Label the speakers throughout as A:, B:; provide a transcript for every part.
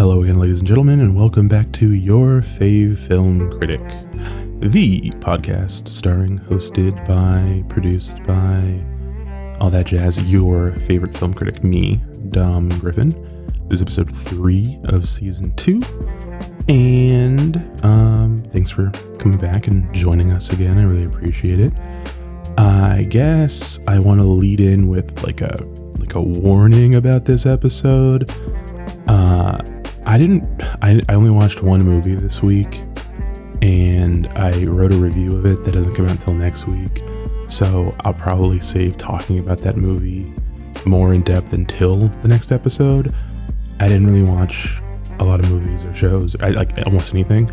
A: Hello again, ladies and gentlemen, and welcome back to Your Fave Film Critic, the podcast starring, hosted by, produced by, all that jazz, your favorite film critic, me, Dom Griffin. This is episode 3 of season 2, and thanks for coming back and joining us again. I really appreciate it. I guess I want to lead in with like a warning about this episode. I only watched one movie this week, and I wrote a review of it that doesn't come out until next week, so I'll probably save talking about that movie more in depth until the next episode. I didn't really watch a lot of movies or shows, like almost anything.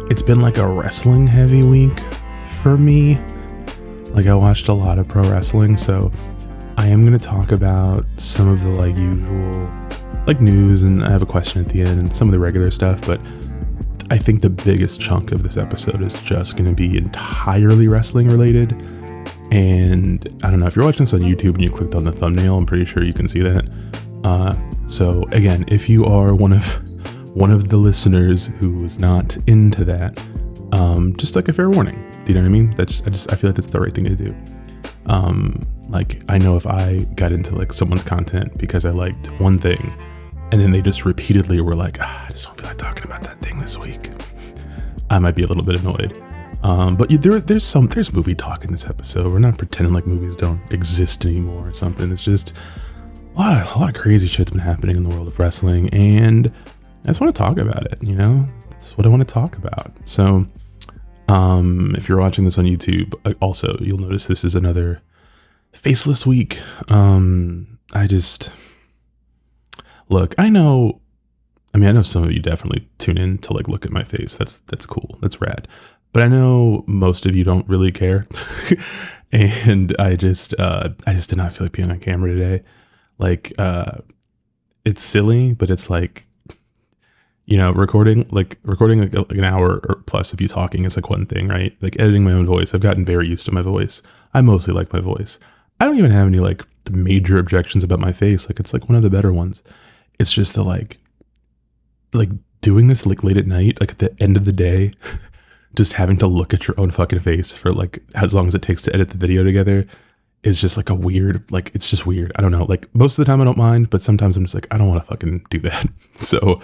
A: It's been like a wrestling heavy week for me. Like, I watched a lot of pro wrestling, so I am going to talk about some of the like usual like news, and I have a question at the end and some of the regular stuff, but I think the biggest chunk of this episode is just going to be entirely wrestling related. And I don't know, if you're watching this on YouTube and you clicked on the thumbnail, I'm pretty sure you can see that. So again, if you are one of the listeners who is not into that, just like a fair warning. Do you know what I mean? I feel like that's the right thing to do. Like, I know if I got into like someone's content because I liked one thing, and then they just repeatedly were like, I just don't feel like talking about that thing this week, I might be a little bit annoyed. But there's movie talk in this episode. We're not pretending like movies don't exist anymore or something. It's just a lot of crazy shit's been happening in the world of wrestling, and I just want to talk about it. You know, that's what I want to talk about. So, if you're watching this on YouTube, also you'll notice this is another faceless week. Look, I know some of you definitely tune in to like look at my face. That's cool. That's rad. But I know most of you don't really care. And I just did not feel like being on camera today. Like, it's silly, but it's like, you know, recording like an hour or plus of you talking is like one thing, right? Like editing my own voice. I've gotten very used to my voice. I mostly like my voice. I don't even have any like major objections about my face. Like, it's like one of the better ones. It's just the like doing this like late at night, like at the end of the day, just having to look at your own fucking face for like as long as it takes to edit the video together is just like a weird, like, it's just weird. I don't know. Like, most of the time I don't mind, but sometimes I'm just like, I don't want to fucking do that. So,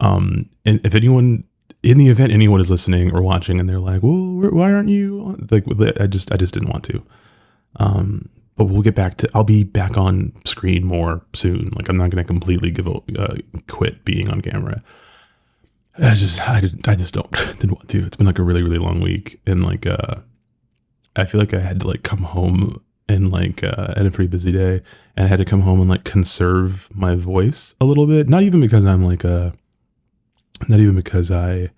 A: and if anyone, in the event anyone is listening or watching and they're like, well, why aren't you on? Like, I just didn't want to. But we'll get back to, I'll be back on screen more soon. Like, I'm not going to completely quit being on camera. I just didn't want to. It's been like a really, really long week. And like, I feel like I had to like come home and like, I had a pretty busy day, and I had to come home and like conserve my voice a little bit. Not even because I'm like, not even because I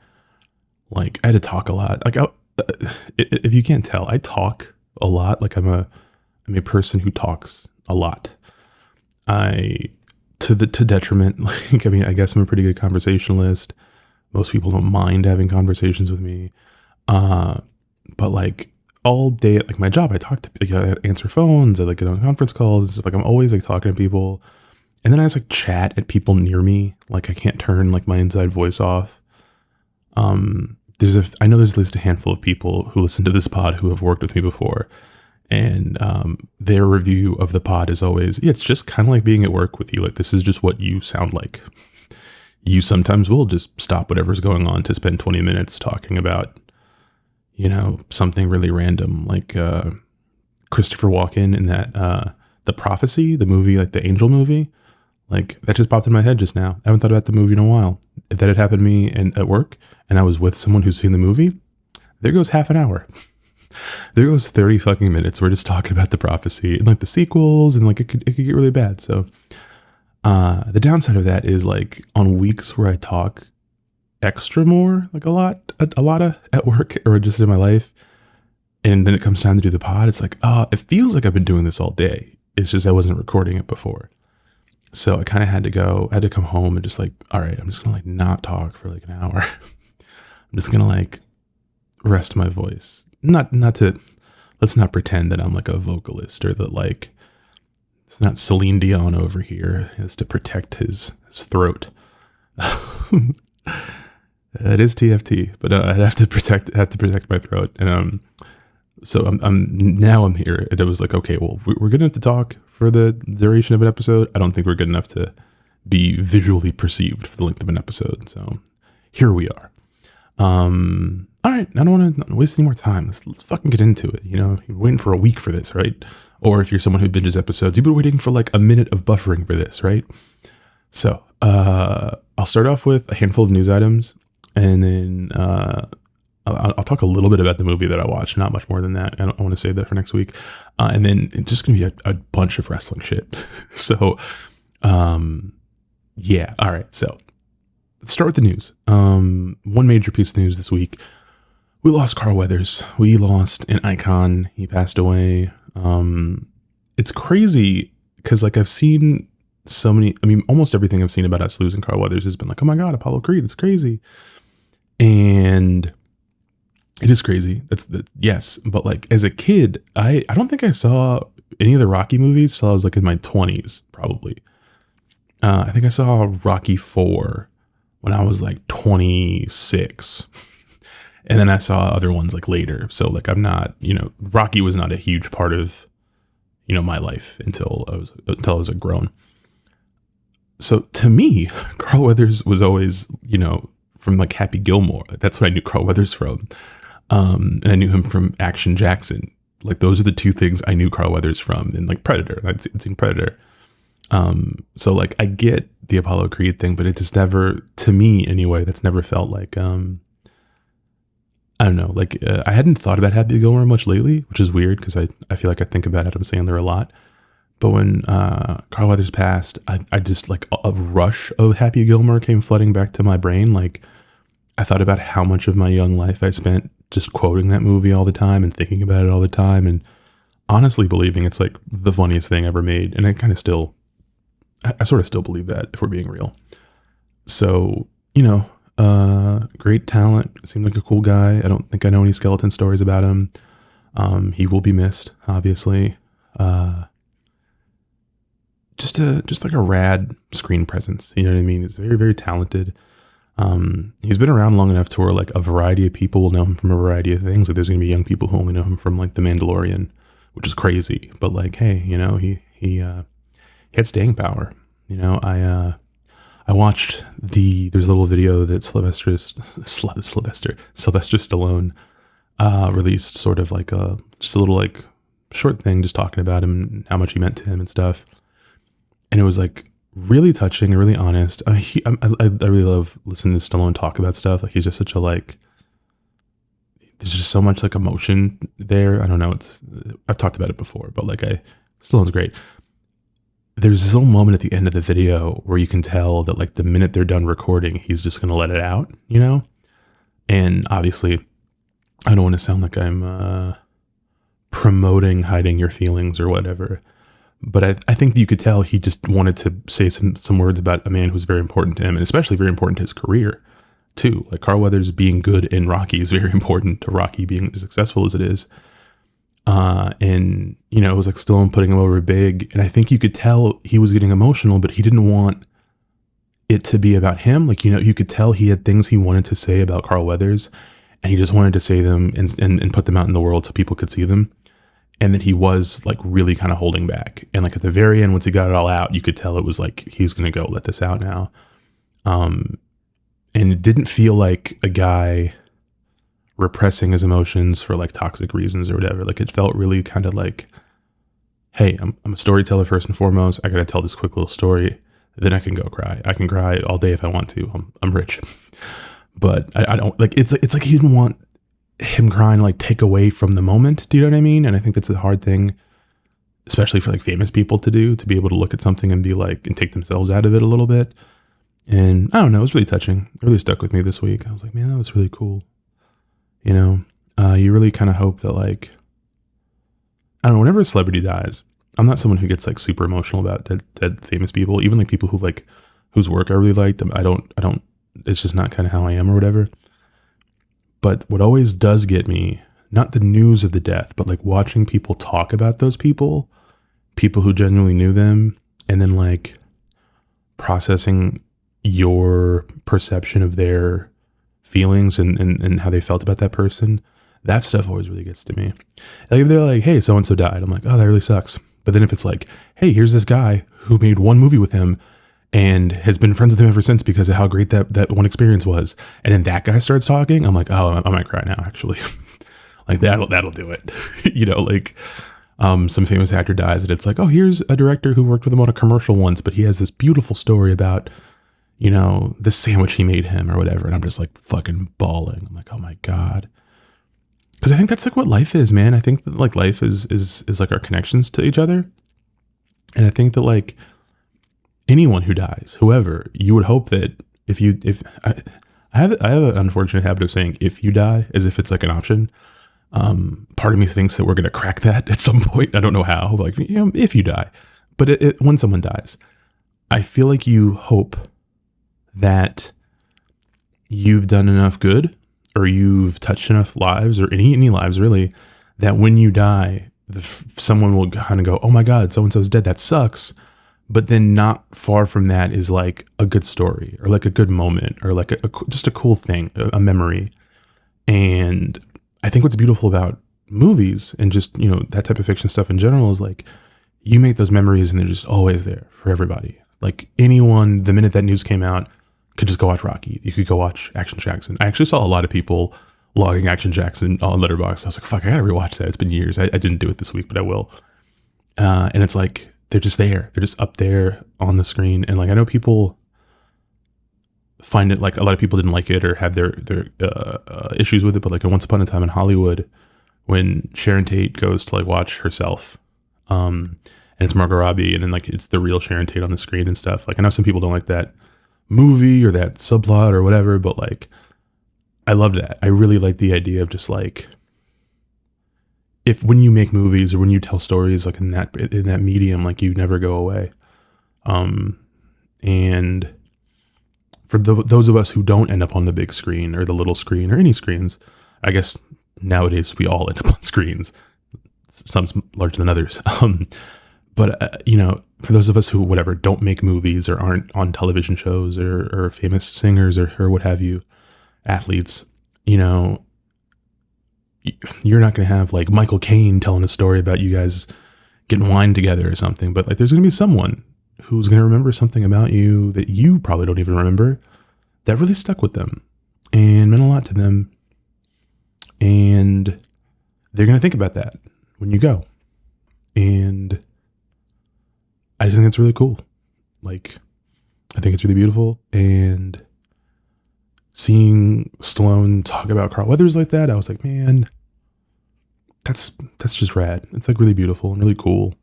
A: had to talk a lot. Like, if you can't tell, I talk a lot. Like, I'm a person who talks a lot. To detriment. Like, I mean, I guess I'm a pretty good conversationalist. Most people don't mind having conversations with me. But like all day at like my job, I talk to, like, I answer phones, I like get on conference calls and stuff. Like, I'm always like talking to people. And then I just like chat at people near me. Like, I can't turn like my inside voice off. I know there's at least a handful of people who listen to this pod who have worked with me before. And their review of the pod is always, yeah, it's just kind of like being at work with you. Like, this is just what you sound like. You sometimes will just stop whatever's going on to spend 20 minutes talking about, you know, something really random. Like Christopher Walken in that, The Prophecy, the movie, like the Angel movie. Like, that just popped in my head just now. I haven't thought about the movie in a while. If that had happened to me at work and I was with someone who's seen the movie, there goes half an hour. There goes 30 fucking minutes. We're just talking about The Prophecy and like the sequels, and like it could get really bad. So the downside of that is like on weeks where I talk extra more, like a lot at work or just in my life, and then it comes time to do the pod, it's like, it feels like I've been doing this all day. It's just I wasn't recording it before. So I kind of had to come home and just like, all right, I'm just gonna like not talk for like an hour. I'm just gonna like rest my voice. Let's not pretend that I'm like a vocalist, or that like It's not Celine Dion over here. He has to protect his throat. It is TFT, but I have to protect my throat, and so I'm here, and it was like, okay, well, we're gonna have to talk for the duration of an episode. I don't think we're good enough to be visually perceived for the length of an episode, so here we are. All right, I don't want to waste any more time. Let's fucking get into it. You know, you're waiting for a week for this, right? Or if you're someone who binges episodes, you've been waiting for like a minute of buffering for this, right? So, I'll start off with a handful of news items, and then I'll talk a little bit about the movie that I watched, not much more than that. I want to save that for next week. And then it's just going to be a bunch of wrestling shit. So, yeah. All right. So let's start with the news. One major piece of news this week. We lost Carl Weathers. We lost an icon. He passed away. It's crazy because like I've seen so many, I mean, almost everything I've seen about us losing Carl Weathers has been like, oh my God, Apollo Creed. It's crazy. And it is crazy. Yes. But like as a kid, I don't think I saw any of the Rocky movies till I was like in my 20s, probably. I think I saw Rocky 4 when I was like 26. And then I saw other ones like later. So like I'm not, Rocky was not a huge part of, my life until I was a grown. So to me, Carl Weathers was always, from like Happy Gilmore. That's what I knew Carl Weathers from. And I knew him from Action Jackson. Like those are the two things I knew Carl Weathers from, and like Predator. I'd seen Predator. So like I get the Apollo Creed thing, but it just never, to me anyway, that's never felt like, I don't know, like I hadn't thought about Happy Gilmore much lately, which is weird because I feel like I think about Adam Sandler a lot. But when Carl Weathers passed, I just like a rush of Happy Gilmore came flooding back to my brain. Like I thought about how much of my young life I spent just quoting that movie all the time and thinking about it all the time, and honestly believing it's like the funniest thing ever made. And I kind of still, I sort of still believe that, if we're being real. So, great talent. Seemed like a cool guy. I don't think I know any skeleton stories about him. He will be missed, obviously. Just like a rad screen presence. You know what I mean? He's very, very talented. He's been around long enough to where like a variety of people will know him from a variety of things. Like there's going to be young people who only know him from like The Mandalorian, which is crazy. But like, hey, he had staying power. I watched there's a little video that Sylvester Stallone released, sort of like just a little like short thing, just talking about him and how much he meant to him and stuff. And it was like really touching and really honest. I really love listening to Stallone talk about stuff. Like he's just such a like, there's just so much like emotion there. I don't know. I've talked about it before, but like Stallone's great. There's this little moment at the end of the video where you can tell that like the minute they're done recording, he's just going to let it out, And obviously I don't want to sound like I'm promoting hiding your feelings or whatever, but I think you could tell he just wanted to say some words about a man who's very important to him, and especially very important to his career too. Like Carl Weathers being good in Rocky is very important to Rocky being as successful as it is. And it was like Stallone putting him over big, and I think you could tell he was getting emotional, but he didn't want it to be about him. Like, you could tell he had things he wanted to say about Carl Weathers, and he just wanted to say them and put them out in the world so people could see them. And that he was like really kind of holding back. And like at the very end, once he got it all out, you could tell it was like, he was going to go let this out now. And it didn't feel like a guy repressing his emotions for like toxic reasons or whatever. Like it felt really kind of like, hey, I'm a storyteller first and foremost. I got to tell this quick little story. Then I can go cry. I can cry all day if I want to. I'm rich. But I don't like, it's like he didn't want him crying like take away from the moment. Do you know what I mean? And I think that's a hard thing, especially for like famous people to do, to be able to look at something and be like, and take themselves out of it a little bit. And I don't know, it was really touching. It really stuck with me this week. I was like, man, that was really cool. You really kind of hope that like, I don't know, whenever a celebrity dies, I'm not someone who gets like super emotional about dead famous people, even like people who like, whose work I really liked. I don't, it's just not kind of how I am or whatever. But what always does get me, not the news of the death, but like watching people talk about those people who genuinely knew them, and then like processing your perception of their feelings and how they felt about that person. That stuff always really gets to me. Like if they're like, hey, so-and-so died, I'm like, oh, that really sucks. But then if it's like, hey, here's this guy who made one movie with him and has been friends with him ever since because of how great that one experience was, and then that guy starts talking, I'm like, oh, I might cry now, actually. Like that'll do it. Like some famous actor dies and it's like, oh, here's a director who worked with him on a commercial once, but he has this beautiful story about, the sandwich he made him or whatever. And I'm just like fucking bawling. I'm like, oh my God. Because I think that's like what life is, man. I think that like life is like our connections to each other. And I think that like anyone who dies, whoever, you would hope that I have an unfortunate habit of saying if you die as if it's like an option. Part of me thinks that we're going to crack that at some point. I don't know how, like, if you die, but when someone dies, I feel like you hope that you've done enough good or you've touched enough lives or any lives really, that when you die, someone will kind of go, oh my God, so-and-so's dead. That sucks. But then not far from that is like a good story or like a good moment or like just a cool thing, a memory. And I think what's beautiful about movies and just, that type of fiction stuff in general is like you make those memories and they're just always there for everybody. Like anyone, the minute that news came out, could just go watch Rocky. You could go watch Action Jackson. I actually saw a lot of people logging Action Jackson on Letterboxd. I was like, fuck, I gotta rewatch that. It's been years. I didn't do it this week, but I will. And it's like, they're just there. They're just up there on the screen. And like, I know people find it like a lot of people didn't like it or have their issues with it. But like Once Upon a Time in Hollywood, when Sharon Tate goes to like watch herself, and it's Margot Robbie, and then like it's the real Sharon Tate on the screen and stuff. Like I know some people don't like that movie or that subplot or whatever, but like I loved that. I really like the idea of just like when you make movies or when you tell stories like in that medium, like you never go away. And for those of us who don't end up on the big screen or the little screen or any screens, I guess nowadays we all end up on screens, some larger than others. But for those of us who, don't make movies or aren't on television shows or famous singers or what have you, athletes, you're not going to have like Michael Caine telling a story about you guys getting wine together or something. But like, there's going to be someone who's going to remember something about you that you probably don't even remember that really stuck with them and meant a lot to them. And they're going to think about that when you go. And I just think it's really cool. Like, I think it's really beautiful. And seeing Stallone talk about Carl Weathers like that, I was like, man, that's just rad. It's like really beautiful and really cool.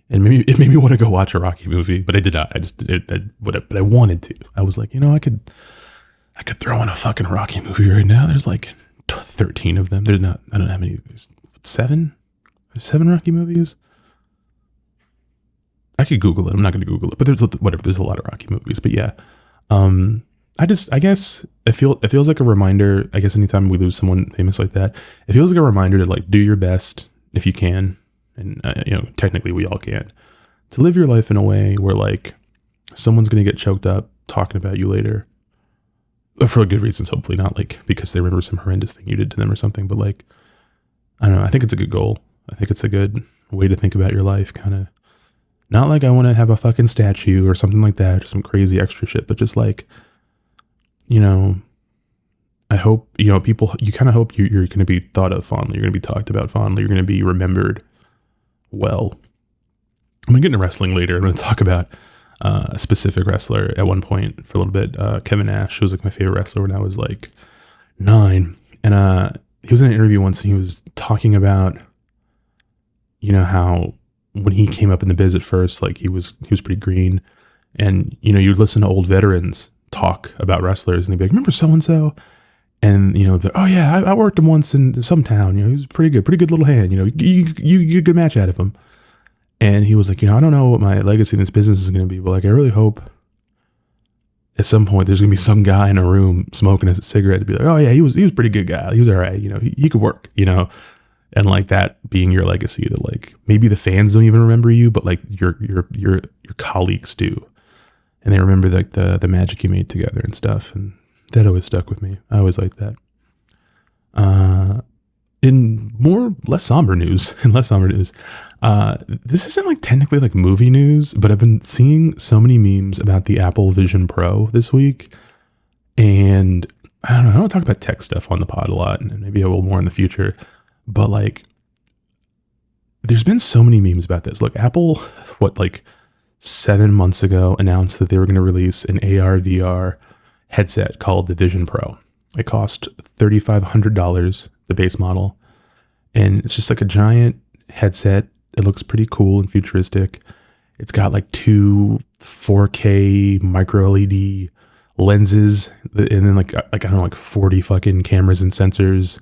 A: And maybe it made me want to go watch a Rocky movie, but I did not. But I wanted to. I was like, I could throw in a fucking Rocky movie right now. There's like 13 of them. I don't know how many. There's 7? There's 7 Rocky movies. I could Google it. I'm not going to Google it, but there's a lot of Rocky movies. But yeah, I guess it feels like a reminder. I guess anytime we lose someone famous like that, it feels like a reminder to like do your best if you can, and technically we all can, to live your life in a way where like someone's going to get choked up talking about you later, for good reasons. Hopefully not like because they remember some horrendous thing you did to them or something. But like, I don't know. I think it's a good goal. I think it's a good way to think about your life, kind of. Not like I want to have a fucking statue or something like that, or some crazy extra shit, but just like, I hope, people, you kind of hope you're going to be thought of fondly. You're going to be talked about fondly. You're going to be remembered well. I'm going to get into wrestling later. I'm going to talk about a specific wrestler at one point for a little bit. Kevin Nash, who was like my favorite wrestler when I was like 9. And he was in an interview once and he was talking about, how when he came up in the biz at first, like he was pretty green, and you'd listen to old veterans talk about wrestlers, and they'd be like, "Remember so and so?" And "Oh yeah, I worked him once in some town. He was pretty good little hand. You get a good match out of him." And he was like, I don't know what my legacy in this business is going to be, but like I really hope at some point there's going to be some guy in a room smoking a cigarette to be like, "Oh yeah, he was a pretty good guy. He was all right. He could work. And like that being your legacy, that like maybe the fans don't even remember you, but like your colleagues do. and they remember like the magic you made together and stuff, and that always stuck with me. I always liked that. In less somber news, this isn't like technically like movie news, but I've been seeing so many memes about the Apple Vision Pro this week, and I don't talk about tech stuff on the pod a lot, and maybe I will more in the future, but like, there's been so many memes about this. Look, Apple, 7 months ago announced that they were going to release an AR VR headset called the Vision Pro. It cost $3,500, the base model, and it's just like a giant headset. It looks pretty cool and futuristic. It's got like 2 4K micro LED lenses, and then like I don't know, like 40 fucking cameras and sensors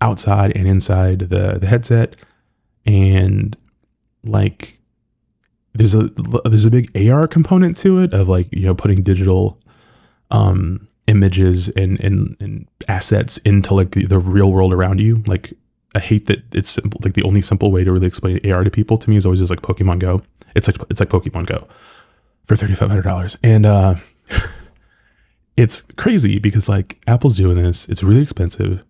A: outside and inside the headset. And like there's a big AR component to it of like, you know, putting digital images and assets into like the real world around you. Like, I hate that it's simple. Like, the only simple way to really explain AR to people, to me, is always just like Pokemon Go. It's like Pokemon Go for $3,500. And it's crazy because like Apple's doing this. It's really expensive.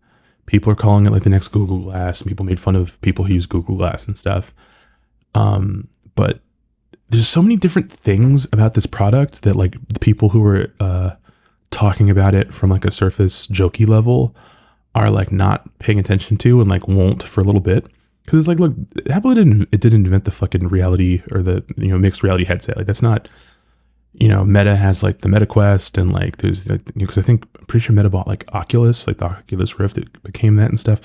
A: People are calling it like the next Google Glass. People made fun of people who use Google Glass and stuff. But there's so many different things about this product that like the people who are talking about it from like a surface jokey level are like not paying attention to, and like won't for a little bit. Because it's like, look, Apple didn't invent the fucking reality or the, you know, mixed reality headset. Like, that's not, you know, Meta has like the Meta Quest, and like there's like, because I'm pretty sure Meta bought like Oculus, like the Oculus Rift that became that and stuff.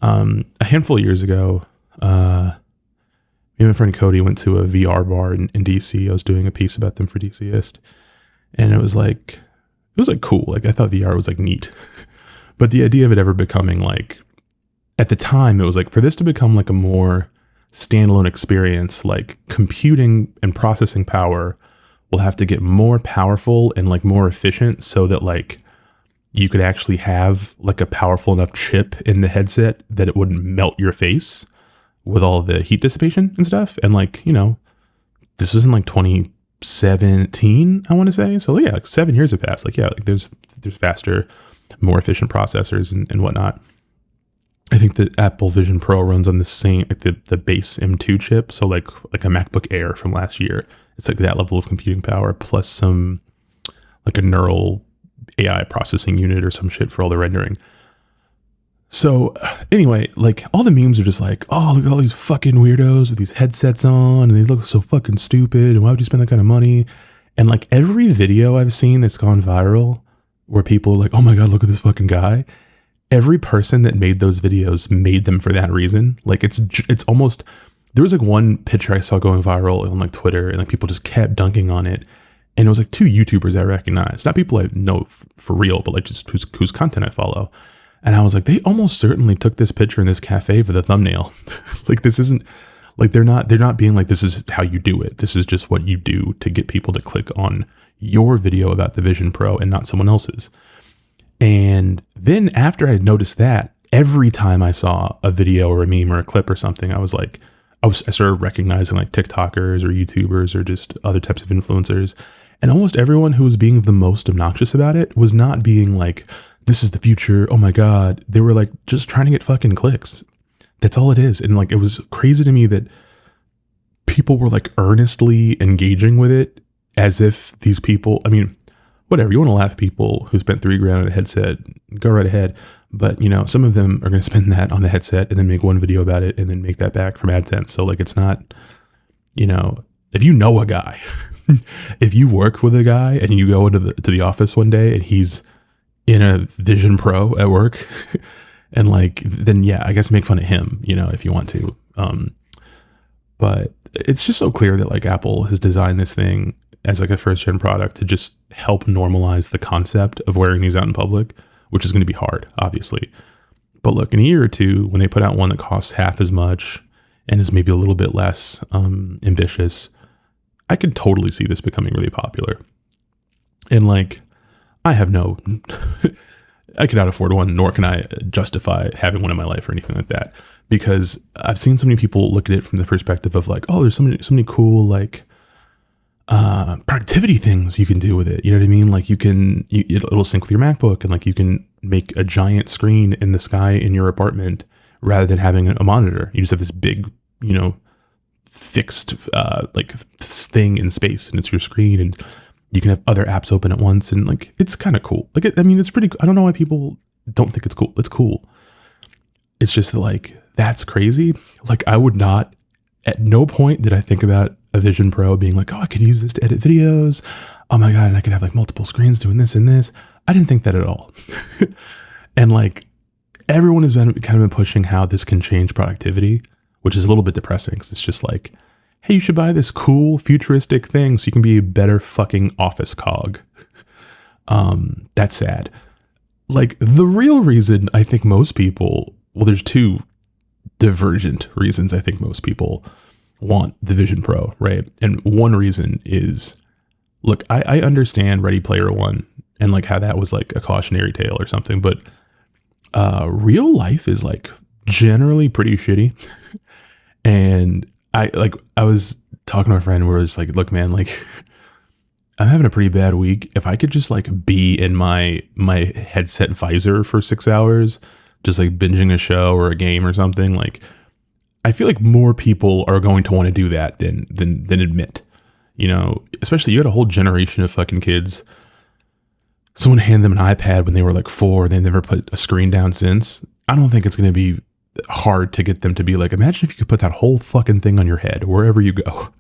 A: A handful of years ago, me and my friend Cody went to a VR bar in DC. I was doing a piece about them for DCist, and it was like cool. Like, I thought VR was like neat, but the idea of it ever becoming like, at the time, it was like, for this to become like a more standalone experience, like computing and processing power will have to get more powerful and like more efficient, so that like you could actually have like a powerful enough chip in the headset that it wouldn't melt your face with all the heat dissipation and stuff. And like, you know, this was in like 2017, I want to say. So yeah, like 7 years have passed. Like, yeah, like there's faster, more efficient processors and whatnot. I think the Apple Vision Pro runs on the same, like the base M2 chip. So like a MacBook Air from last year. It's like that level of computing power, plus some like a neural AI processing unit or some shit for all the rendering. So anyway, like all the memes are just like, oh, look at all these fucking weirdos with these headsets on, and they look so fucking stupid, and why would you spend that kind of money? And like every video I've seen that's gone viral where people are like, oh my God, look at this fucking guy. Every person that made those videos made them for that reason. Like it's almost, there was like one picture I saw going viral on like Twitter, and like people just kept dunking on it. And it was like 2 YouTubers I recognized, not people I know for real, but like just whose content I follow. And I was like, they almost certainly took this picture in this cafe for the thumbnail. Like, this isn't like, they're not being like, this is how you do it. This is just what you do to get people to click on your video about the Vision Pro and not someone else's. And then after I noticed that, every time I saw a video or a meme or a clip or something, I started recognizing like TikTokers or YouTubers or just other types of influencers. And almost everyone who was being the most obnoxious about it was not being like, this is the future, oh my God. They were like just trying to get fucking clicks. That's all it is. And like, it was crazy to me that people were like earnestly engaging with it as if these people, I mean, whatever, you want to laugh at people who spent $3,000 on a headset, go right ahead. But, you know, some of them are going to spend that on the headset and then make one video about it and then make that back from AdSense. So like, it's not, you know, if you know a guy, if you work with a guy and you go into the office one day and he's in a Vision Pro at work and like, then yeah, I guess make fun of him, you know, if you want to. But it's just so clear that like Apple has designed this thing as like a first gen product to just help normalize the concept of wearing these out in public, which is going to be hard, obviously. But look, in a year or two, when they put out one that costs half as much and is maybe a little bit less ambitious, I could totally see this becoming really popular. And like, I cannot afford one, nor can I justify having one in my life or anything like that, because I've seen so many people look at it from the perspective of like, oh, there's so many cool like productivity things you can do with it. You know what I mean? Like it'll sync with your MacBook, and like you can make a giant screen in the sky in your apartment rather than having a monitor. You just have this big, fixed like thing in space, and it's your screen, and you can have other apps open at once, and like it's kind of cool. Like it's pretty. I don't know why people don't think it's cool. It's cool. It's just like that's crazy. Like I would not. At no point did I think about a Vision Pro being like, oh, I could use this to edit videos. Oh my God, and I could have like multiple screens doing this and this. I didn't think that at all. And like everyone has been kind of been pushing how this can change productivity, which is a little bit depressing because it's just like, hey, you should buy this cool futuristic thing so you can be a better fucking office cog. That's sad. Like the real reason I think most people, well, there's two divergent reasons I think most people want the Vision Pro, right? And one reason is, look, I understand Ready Player One and like how that was like a cautionary tale or something, but real life is like generally pretty shitty. And I was talking to a friend where I was like, look, man, like I'm having a pretty bad week. If I could just like be in my headset visor for 6 hours, just like binging a show or a game or something, like I feel like more people are going to want to do that than admit, especially you had a whole generation of fucking kids. Someone handed them an iPad when they were like 4, and they never put a screen down since. I don't think it's going to be hard to get them to be like, imagine if you could put that whole fucking thing on your head wherever you go.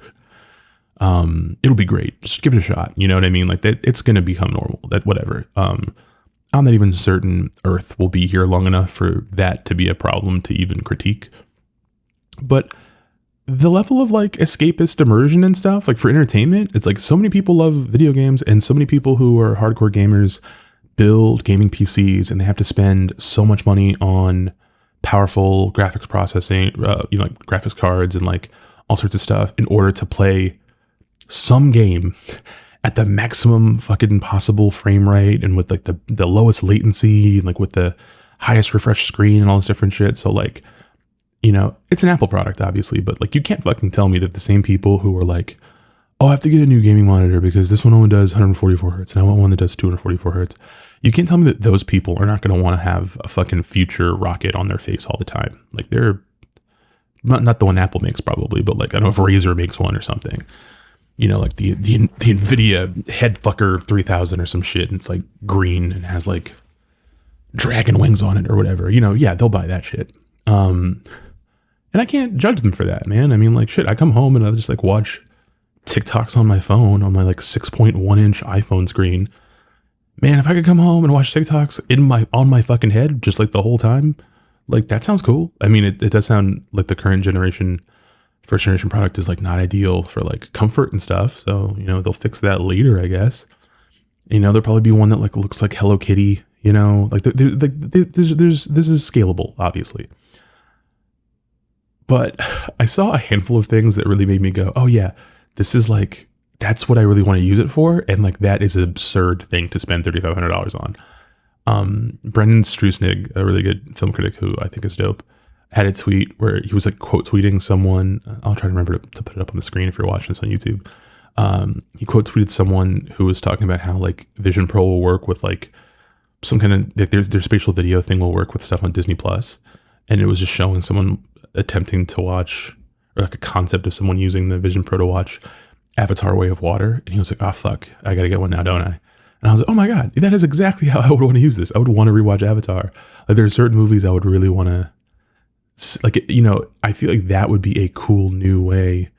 A: It'll be great. Just give it a shot. You know what I mean? Like that, it's going to become normal. That whatever. I'm not even certain Earth will be here long enough for that to be a problem to even critique. But the level of like escapist immersion and stuff, like for entertainment, it's like so many people love video games, and so many people who are hardcore gamers build gaming PCs, and they have to spend so much money on powerful graphics processing, like graphics cards and like all sorts of stuff in order to play some game at the maximum fucking possible frame rate and with like the lowest latency and like with the highest refresh screen and all this different shit. So like, it's an Apple product obviously, but like you can't fucking tell me that the same people who are like, oh, I have to get a new gaming monitor because this one only does 144 hertz and I want one that does 244 hertz. You can't tell me that those people are not going to want to have a fucking future rocket on their face all the time. Like they're not the one Apple makes probably, but like I don't know if Razer makes one or something. Like the NVIDIA Headfucker 3000 or some shit, and it's like green and has like dragon wings on it or whatever. Yeah, they'll buy that shit. And I can't judge them for that, man. I mean, like shit, I come home and I just like watch TikToks on my phone on my like 6.1 inch iPhone screen. Man, if I could come home and watch TikToks on my fucking head just like the whole time, like that sounds cool. I mean, it does sound like the current generation, first generation product is like not ideal for like comfort and stuff. So, they'll fix that later, I guess. There'll probably be one that like looks like Hello Kitty, like this is scalable, obviously. But I saw a handful of things that really made me go, oh yeah, this is like, that's what I really want to use it for. And like, that is an absurd thing to spend $3,500 on. Brendan Strusnig, a really good film critic who I think is dope, had a tweet where he was like quote tweeting someone. I'll try to remember to put it up on the screen if you're watching this on YouTube. He quote tweeted someone who was talking about how like Vision Pro will work with like some kind of like their spatial video thing will work with stuff on Disney Plus. And it was just showing someone attempting to watch, or like a concept of someone using the Vision Pro to watch Avatar: Way of Water. And he was like, oh fuck, I gotta get one now, don't I? And I was like, oh my God, that is exactly how I would want to use this. I would want to rewatch Avatar. Like there are certain movies I would really want to, like, I feel like that would be a cool new way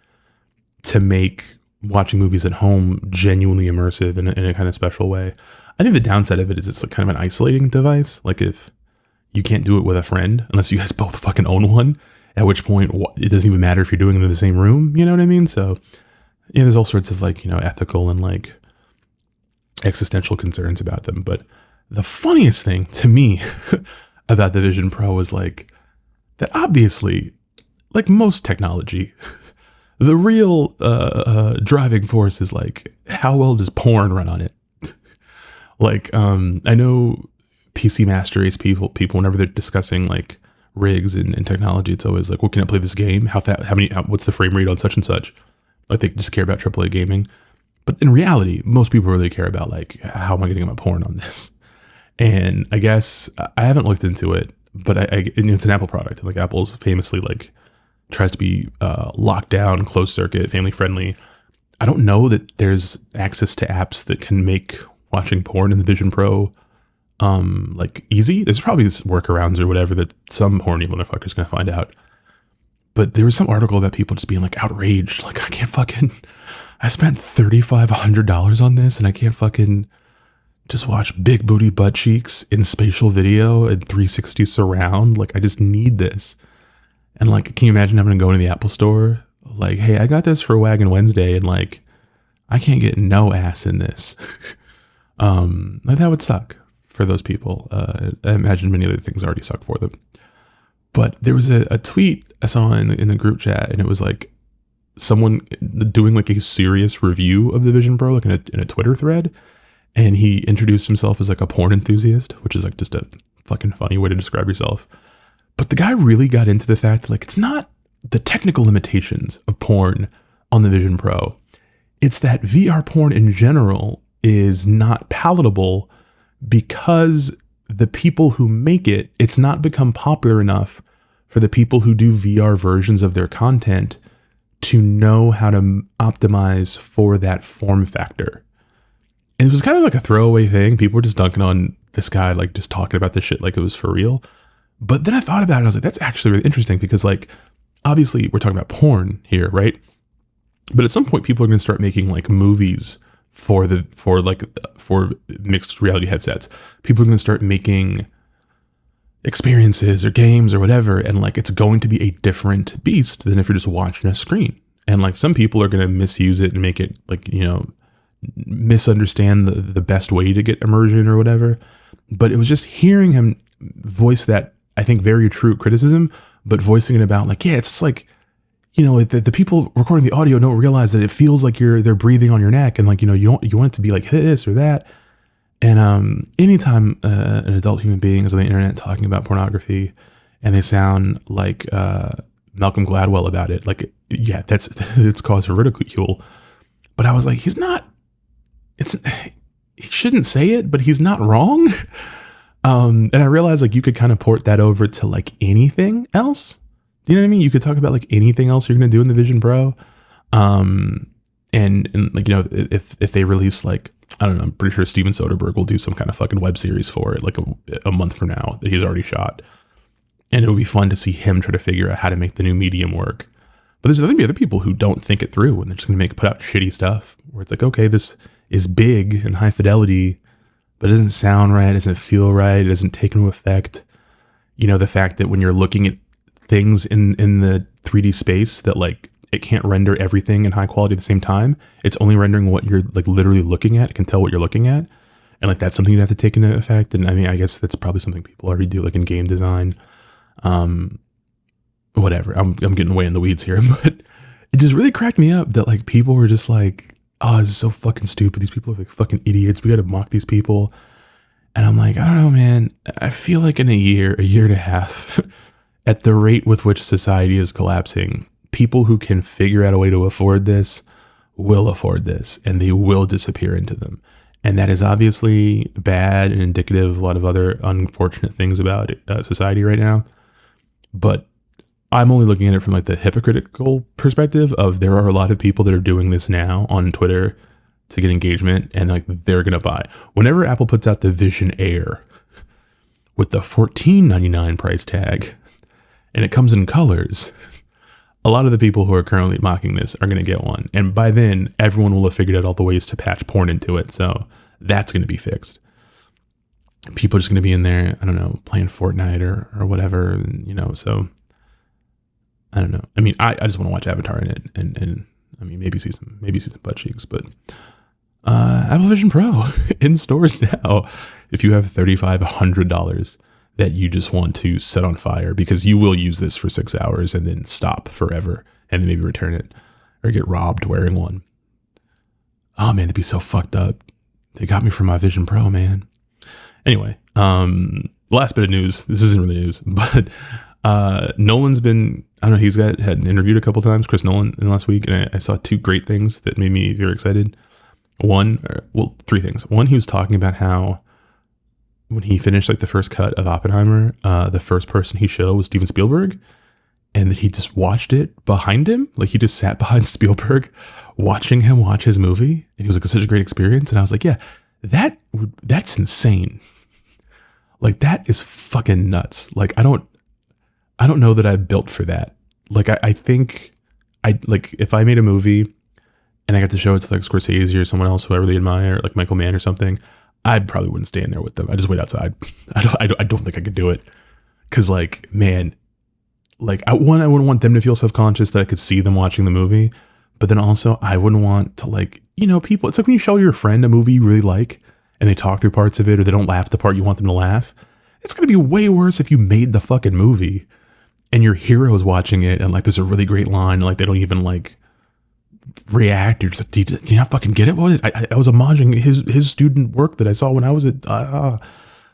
A: to make watching movies at home genuinely immersive in a kind of special way. I think the downside of it is it's like kind of an isolating device. Like if you can't do it with a friend, unless you guys both fucking own one, at which point it doesn't even matter if you're doing it in the same room. You know what I mean? So there's all sorts of like, ethical and like existential concerns about them. But the funniest thing to me about the Vision Pro was like, that obviously, like most technology, the real driving force is like, how well does porn run on it? Like, I know PC Master Race people, whenever they're discussing like rigs and technology, it's always like, well, can I play this game? What's the frame rate on such and such? Like they just care about AAA gaming. But in reality, most people really care about like, how am I getting my porn on this? And I guess I haven't looked into it, but it's an Apple product. And like Apple's famously like tries to be locked down, closed circuit, family friendly. I don't know that there's access to apps that can make watching porn in the Vision Pro like easy. There's probably workarounds or whatever that some horny motherfucker's gonna find out. But there was some article about people just being like outraged, like I spent $3,500 on this and I can't fucking just watch big booty butt cheeks in spatial video and 360 surround. Like, I just need this. And like, can you imagine having to go into the Apple store? Like, hey, I got this for Wagon Wednesday and like, I can't get no ass in this. Like, that would suck for those people. I imagine many other things already suck for them. But there was a tweet I saw in the group chat, and it was like someone doing like a serious review of the Vision Pro, like in a Twitter thread. And he introduced himself as like a porn enthusiast, which is like just a fucking funny way to describe yourself. But the guy really got into the fact that like, it's not the technical limitations of porn on the Vision Pro. It's that VR porn in general is not palatable because the people who make it, it's not become popular enough for the people who do VR versions of their content to know how to optimize for that form factor. And it was kind of like a throwaway thing. People were just dunking on this guy, like just talking about this shit like it was for real. But then I thought about it. I was like, that's actually really interesting because like, obviously we're talking about porn here, right? But at some point people are going to start making like movies for mixed reality headsets. People are going to start making experiences or games or whatever. And like, it's going to be a different beast than if you're just watching a screen. And like, some people are going to misuse it and make it like, you know, misunderstand the best way to get immersion or whatever. But it was just hearing him voice that, I think, very true criticism, but voicing it about like, yeah, it's just like, you know, the people recording the audio don't realize that it feels like they're breathing on your neck, and like, you know, you want it to be like this or that. And anytime an adult human being is on the internet talking about pornography and they sound like Malcolm Gladwell about it, like, yeah, it's cause for ridicule. But I was like, he shouldn't say it, but he's not wrong. And I realized like you could kind of port that over to like anything else. You know what I mean? You could talk about like anything else you're going to do in the Vision Pro. And like, you know, if they release like, I don't know, I'm pretty sure Steven Soderbergh will do some kind of fucking web series for it, like a month from now that he's already shot. And it would be fun to see him try to figure out how to make the new medium work. But there's going to be other people who don't think it through, and they're just going to put out shitty stuff where it's like, okay, this is big and high fidelity, but it doesn't sound right. It doesn't feel right. It doesn't take into effect, you know, the fact that when you're looking at things in the 3D space, that like it can't render everything in high quality at the same time. It's only rendering what you're like literally looking at. It can tell what you're looking at. And like, that's something you'd have to take into effect. And I mean, I guess that's probably something people already do, like in game design. Whatever. I'm getting way in the weeds here, but it just really cracked me up that like people were just like, oh, this is so fucking stupid. These people are like fucking idiots. We got to mock these people. And I'm like, I don't know, man. I feel like in a year and a half, at the rate with which society is collapsing, people who can figure out a way to afford this will afford this, and they will disappear into them. And that is obviously bad and indicative of a lot of other unfortunate things about society right now. But I'm only looking at it from like the hypocritical perspective of there are a lot of people that are doing this now on Twitter to get engagement, and like they're going to buy. Whenever Apple puts out the Vision Air with the $14.99 price tag, and it comes in colors, a lot of the people who are currently mocking this are going to get one. And by then, everyone will have figured out all the ways to patch porn into it. So that's going to be fixed. People are just going to be in there, I don't know, playing Fortnite or whatever, and, you know, so I don't know. I mean, I just want to watch Avatar in it, and I mean, maybe see some butt cheeks, but Apple Vision Pro in stores now. If you have $3,500 that you just want to set on fire because you will use this for 6 hours and then stop forever and then maybe return it or get robbed wearing one. Oh man, that'd be so fucked up. They got me for my Vision Pro, man. Anyway, last bit of news. This isn't really news, but Nolan's been, I don't know, he's had interviewed a couple times, Chris Nolan, in the last week, and I saw two great things that made me very excited. Three things. One, he was talking about how when he finished like the first cut of Oppenheimer, the first person he showed was Steven Spielberg, and that he just watched it behind him. Like he just sat behind Spielberg watching him watch his movie. And he was like, such a great experience. And I was like, yeah, that's insane. Like that is fucking nuts. Like, I don't know that I'm built for that. Like, I think like if I made a movie and I got to show it to like Scorsese or someone else who I really admire, like Michael Mann or something, I probably wouldn't stay in there with them. I just wait outside. I don't think I could do it. Cause like, man, like I wouldn't want them to feel self-conscious that I could see them watching the movie, but then also I wouldn't want to like, people, it's like when you show your friend a movie you really like and they talk through parts of it or they don't laugh the part you want them to laugh. It's going to be way worse if you made the fucking movie and your hero's watching it and like there's a really great line and like they don't even like react. You're just like, do you not fucking get it? What is I was homaging his student work that I saw when I was at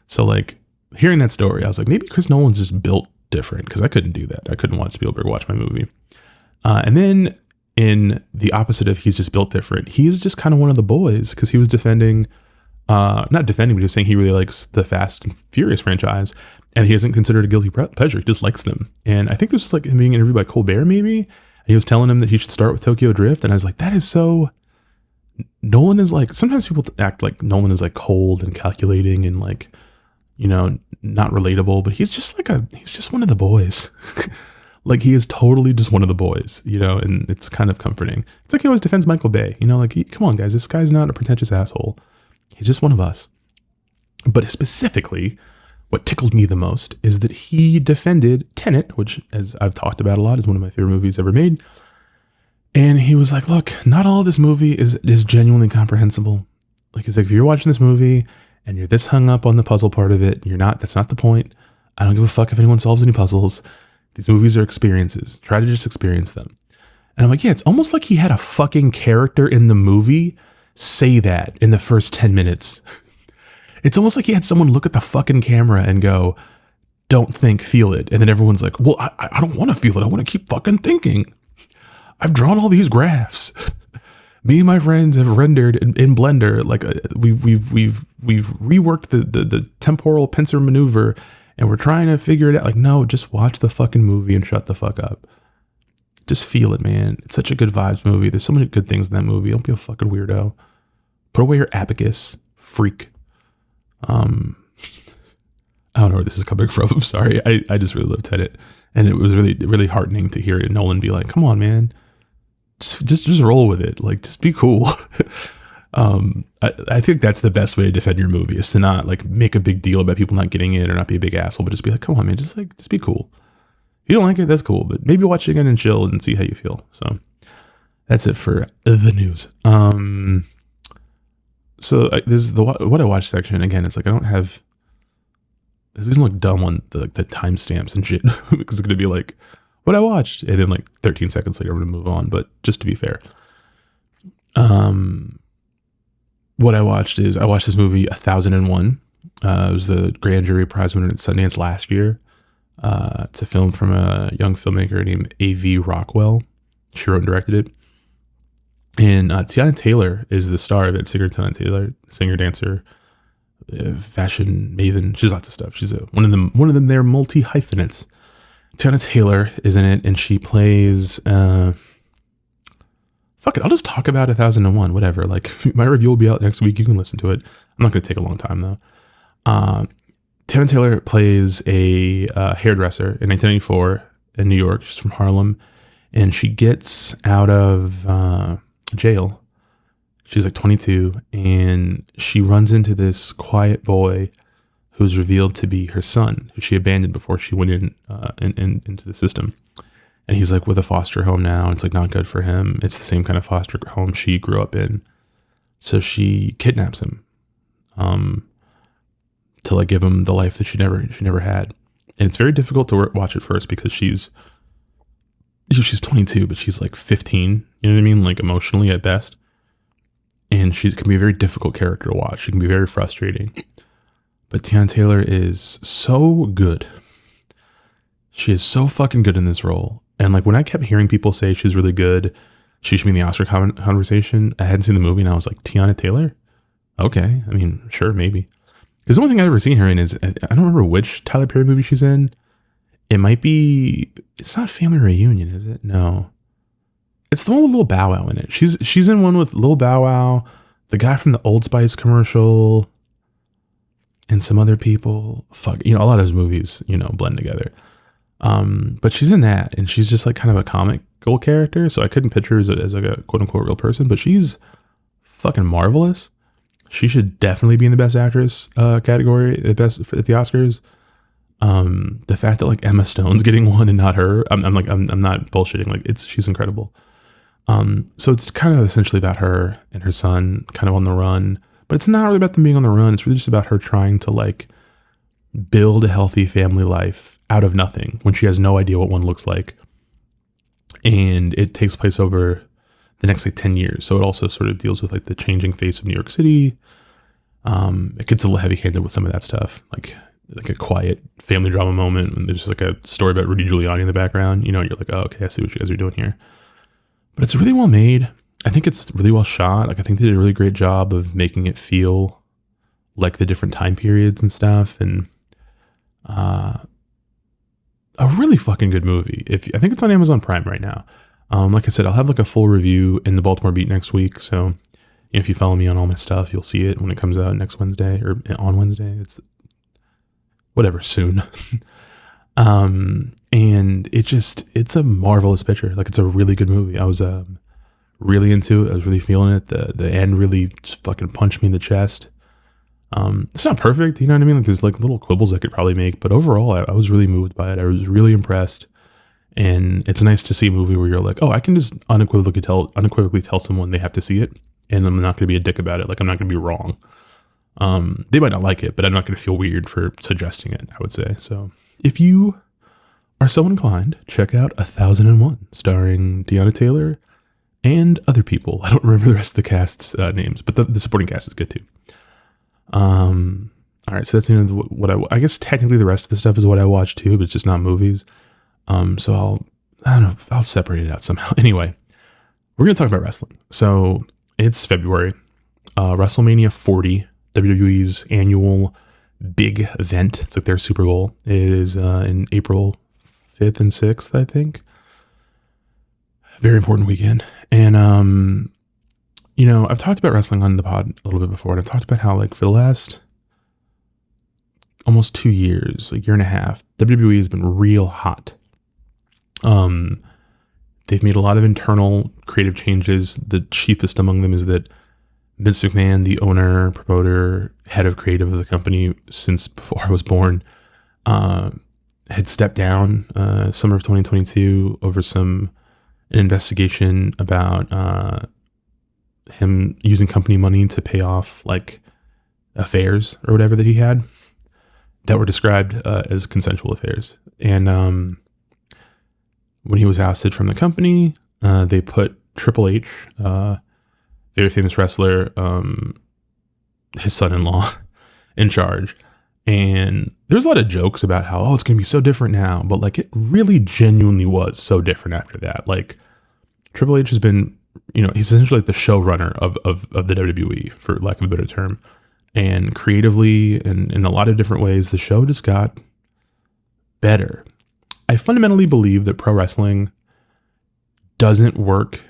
A: so like hearing that story, I was like, maybe Chris Nolan's just built different, because I couldn't do that. I couldn't watch Spielberg watch my movie. And then in the opposite of he's just built different, he's just kind of one of the boys, because he was defending, not defending, but he was saying he really likes the Fast and Furious franchise, and he hasn't considered a guilty pleasure. He just likes them. And I think this was like him being interviewed by Colbert maybe, and he was telling him that he should start with Tokyo Drift, and I was like, that is so... Nolan is like, sometimes people act like Nolan is like cold and calculating and like, not relatable, but he's just one of the boys. Like he is totally just one of the boys, and it's kind of comforting. It's like he always defends Michael Bay, like, come on guys, this guy's not a pretentious asshole. He's just one of us. But specifically, what tickled me the most is that he defended Tenet, which, as I've talked about a lot, is one of my favorite movies ever made. And he was like, look, not all of this movie is genuinely comprehensible. Like, he's like, if you're watching this movie and you're this hung up on the puzzle part of it, that's not the point. I don't give a fuck if anyone solves any puzzles. These movies are experiences. Try to just experience them. And I'm like, yeah, it's almost like he had a fucking character in the movie say that in the first 10 minutes. It's almost like he had someone look at the fucking camera and go, don't think, feel it. And then everyone's like, well, I don't want to feel it. I want to keep fucking thinking. I've drawn all these graphs. Me and my friends have rendered in Blender, like we've reworked the temporal pincer maneuver, and we're trying to figure it out. Like, no, just watch the fucking movie and shut the fuck up. Just feel it, man. It's such a good vibes movie. There's so many good things in that movie. Don't be a fucking weirdo. Put away your abacus, freak. I don't know where this is coming from. I'm sorry. I just really love Tenet, and it was really, really heartening to hear Nolan be like, come on, man. Just roll with it. Like, just be cool. I think that's the best way to defend your movie, is to not like make a big deal about people not getting it or not be a big asshole, but just be like, come on, man, just be cool. If you don't like it, that's cool, but maybe watch it again and chill and see how you feel. So that's it for the news. So this is the what I watched section. Again, it's like I don't have. This is gonna look dumb on the timestamps and shit because it's gonna be like what I watched, and then like 13 seconds later I'm gonna move on. But just to be fair, what I watched is I watched this movie 1001. It was the grand jury prize winner at Sundance last year. It's a film from a young filmmaker named A.V. Rockwell. She wrote and directed it. And Teyana Taylor is the star of it. Teyana Taylor, singer, dancer, fashion maven. She's lots of stuff. She's one of them. They're multi hyphenates. Teyana Taylor is in it, and she plays. Fuck it, I'll just talk about 1001. Whatever. Like, my review will be out next week. You can listen to it. I'm not going to take a long time though. Teyana Taylor plays a hairdresser in 1994 in New York. She's from Harlem, and she gets out of jail. She's like 22, and she runs into this quiet boy who's revealed to be her son, who she abandoned before she went into the system. And he's like with a foster home now. It's like not good for him. It's the same kind of foster home she grew up in. So she kidnaps him to like give him the life that she never had. And it's very difficult to watch at first because she's 22, but she's like 15. You know what I mean? Like emotionally at best. And she can be a very difficult character to watch. She can be very frustrating. But Teyana Taylor is so good. She is so fucking good in this role. And like when I kept hearing people say she's really good, she should be in the Oscar conversation. I hadn't seen the movie and I was like, Teyana Taylor? Okay. I mean, sure, maybe. Because the only thing I've ever seen her in is, I don't remember which Tyler Perry movie she's in. It might be, it's not Family Reunion, is it? No. It's the one with Lil Bow Wow in it. She's in one with Lil Bow Wow, the guy from the Old Spice commercial, and some other people. Fuck, a lot of those movies, blend together. But she's in that, and she's just like kind of a comical character, so I couldn't picture her as like a quote unquote real person, but she's fucking marvelous. She should definitely be in the Best Actress category at the Oscars. The fact that like Emma Stone's getting one and not her, I'm not bullshitting. Like she's incredible. So it's kind of essentially about her and her son kind of on the run, but it's not really about them being on the run. It's really just about her trying to like build a healthy family life out of nothing when she has no idea what one looks like. And it takes place over the next like 10 years. So it also sort of deals with like the changing face of New York City. It gets a little heavy handed with some of that stuff, like a quiet family drama moment. And there's just like a story about Rudy Giuliani in the background, you're like, oh, okay, I see what you guys are doing here. But it's really well made. I think it's really well shot. Like I think they did a really great job of making it feel like the different time periods and stuff. And, a really fucking good movie. I think it's on Amazon Prime right now. Like I said, I'll have like a full review in the Baltimore Beat next week. So if you follow me on all my stuff, you'll see it when it comes out next Wednesday or on Wednesday. It's whatever, soon. And it's a marvelous picture. Like it's a really good movie. I was really into it. I was really feeling it. The end really just fucking punched me in the chest. It's not perfect, you know what I mean? Like there's like little quibbles I could probably make, but overall I was really moved by it. I was really impressed. And it's nice to see a movie where you're like, oh, I can just unequivocally tell someone they have to see it, and I'm not going to be a dick about it. Like I'm not going to be wrong. They might not like it, but I'm not going to feel weird for suggesting it, I would say. So if you are so inclined, check out 1001, starring Teyana Taylor and other people. I don't remember the rest of the cast's names, but the supporting cast is good too. All right, so that's what I guess technically the rest of the stuff is what I watch too, but it's just not movies. So I'll separate it out somehow. Anyway, we're going to talk about wrestling. So it's February, Wrestlemania 40, WWE's annual big event. It's like their Super Bowl. It is in April 5th and 6th, I think. Very important weekend. And, I've talked about wrestling on the pod a little bit before, and I've talked about how, like, for the last almost 2 years, like year and a half, WWE has been real hot. They've made a lot of internal creative changes. The chiefest among them is that Vince McMahon, the owner, promoter, head of creative of the company since before I was born, had stepped down summer of 2022 over an investigation about him using company money to pay off like affairs or whatever that he had that were described as consensual affairs. And when he was ousted from the company, they put Triple H, very famous wrestler, his son-in-law, in charge. And there's a lot of jokes about how, it's going to be so different now. But like it really genuinely was so different after that. Like Triple H has been, he's essentially like the showrunner of the WWE, for lack of a better term. And creatively and in a lot of different ways, the show just got better. I fundamentally believe that pro wrestling doesn't work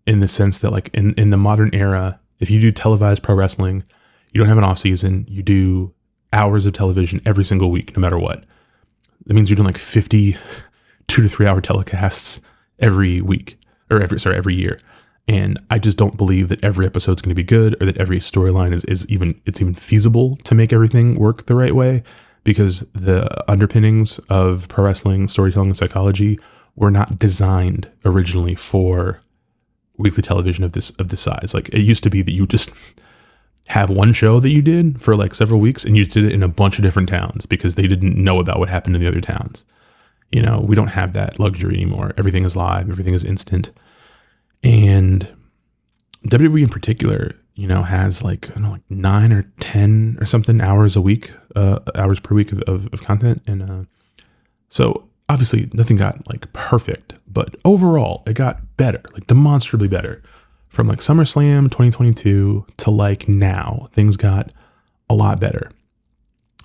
A: in the sense that, like, in the modern era, if you do televised pro wrestling, you don't have an off season. You do hours of television every single week, no matter what. That means you're doing like 50 2 to 3 hour telecasts every week, or every year. And I just don't believe that every episode's going to be good, or that every storyline is even feasible to make everything work the right way, because the underpinnings of pro wrestling storytelling and psychology were not designed originally for weekly television of this size. Like it used to be that you just have one show that you did for like several weeks, and you did it in a bunch of different towns because they didn't know about what happened in the other towns. We don't have that luxury anymore. Everything is live. Everything is instant. And WWE in particular, has like 9 or 10 or something hours per week of content. And so obviously nothing got like perfect, but overall it got better, like demonstrably better. From like SummerSlam 2022 to like now, things got a lot better.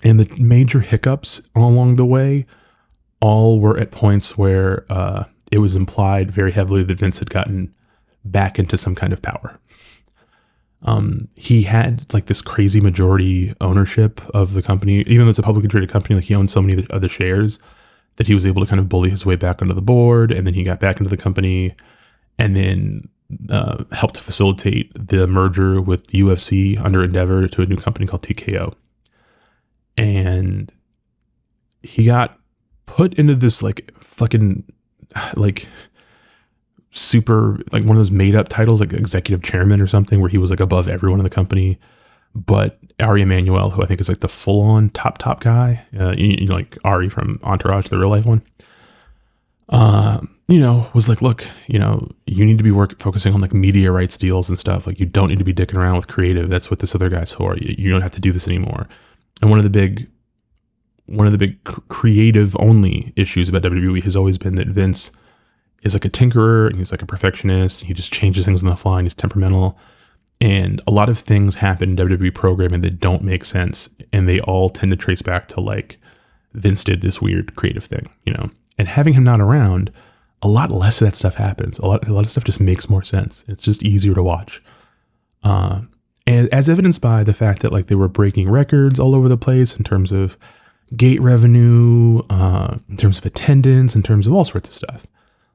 A: And the major hiccups along the way all were at points where it was implied very heavily that Vince had gotten back into some kind of power. He had like this crazy majority ownership of the company, even though it's a publicly traded company. Like he owned so many of the shares that he was able to kind of bully his way back onto the board, and then he got back into the company, and then helped facilitate the merger with UFC under Endeavor to a new company called TKO. And he got put into this like fucking like super like one of those made up titles, like executive chairman or something, where he was like above everyone in the company. But Ari Emanuel, who I think is like the full on top guy, you know, like Ari from Entourage, the real life one, you know, was like, look, you know, you need to be focusing on like media rights deals and stuff. Like you don't need to be dicking around with creative. That's what this other guy's for. You don't have to do this anymore. And one of the big creative only issues about WWE has always been that Vince is like a tinkerer and he's like a perfectionist. And he just changes things on the fly and he's temperamental. And a lot of things happen in WWE programming that don't make sense. And they all tend to trace back to like Vince did this weird creative thing, you know, and having him not around, a lot less of that stuff happens. A lot of stuff just makes more sense. It's just easier to watch. And as evidenced by the fact that like they were breaking records all over the place in terms of gate revenue, in terms of attendance, in terms of all sorts of stuff.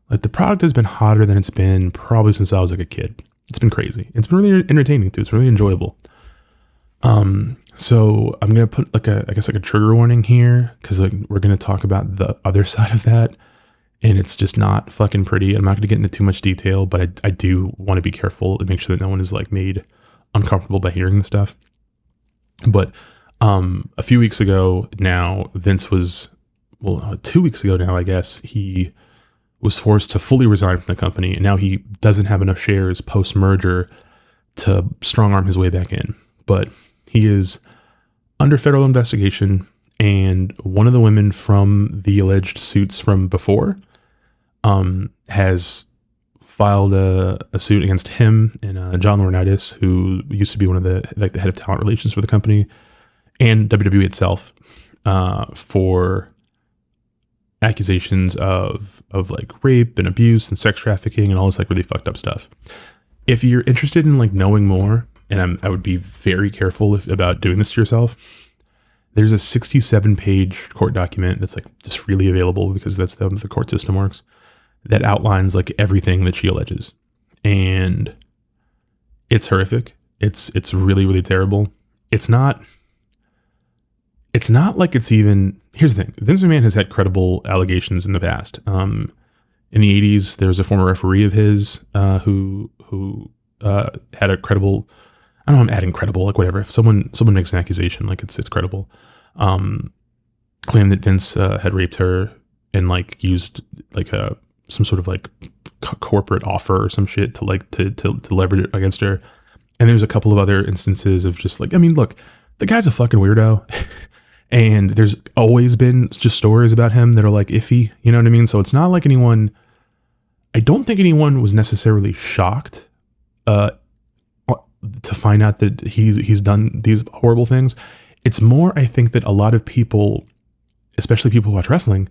A: Like the product has been hotter than it's been probably since I was like a kid. It's been crazy. It's been really entertaining too. It's really enjoyable. So I'm going to put like I guess like a trigger warning here, because like we're going to talk about the other side of that. And it's just not fucking pretty. I'm not going to get into too much detail, but I do want to be careful and make sure that no one is like made uncomfortable by hearing the stuff. But a few weeks ago now, Vince was, 2 weeks ago now, I guess, he was forced to fully resign from the company. And now he doesn't have enough shares post-merger to strong arm his way back in. But he is under federal investigation. And one of the women from the alleged suits from before has filed a suit against him and John Laurinaitis, who used to be one of the head of talent relations for the company, and WWE itself, for accusations of like rape and abuse and sex trafficking and all this like really fucked up stuff. If you're interested in like knowing more, and I would be very careful about doing this to yourself, there's a 67-page court document that's like just freely available, because that's how the court system works, that outlines like everything that she alleges. And it's horrific. It's really, really terrible. It's not like it's even, here's the thing. Vince McMahon has had credible allegations in the past. In the 80s, there was a former referee of his who had a credible, I don't know, I'm adding credible, like whatever. If someone makes an accusation, like it's credible. Claimed that Vince had raped her and like used like some sort of like corporate offer or some shit to like to leverage it against her. And there's a couple of other instances of just like, I mean, look, the guy's a fucking weirdo. And there's always been just stories about him that are like iffy, you know what I mean? So it's not like I don't think anyone was necessarily shocked to find out that he's done these horrible things. It's more, I think, that a lot of people, especially people who watch wrestling,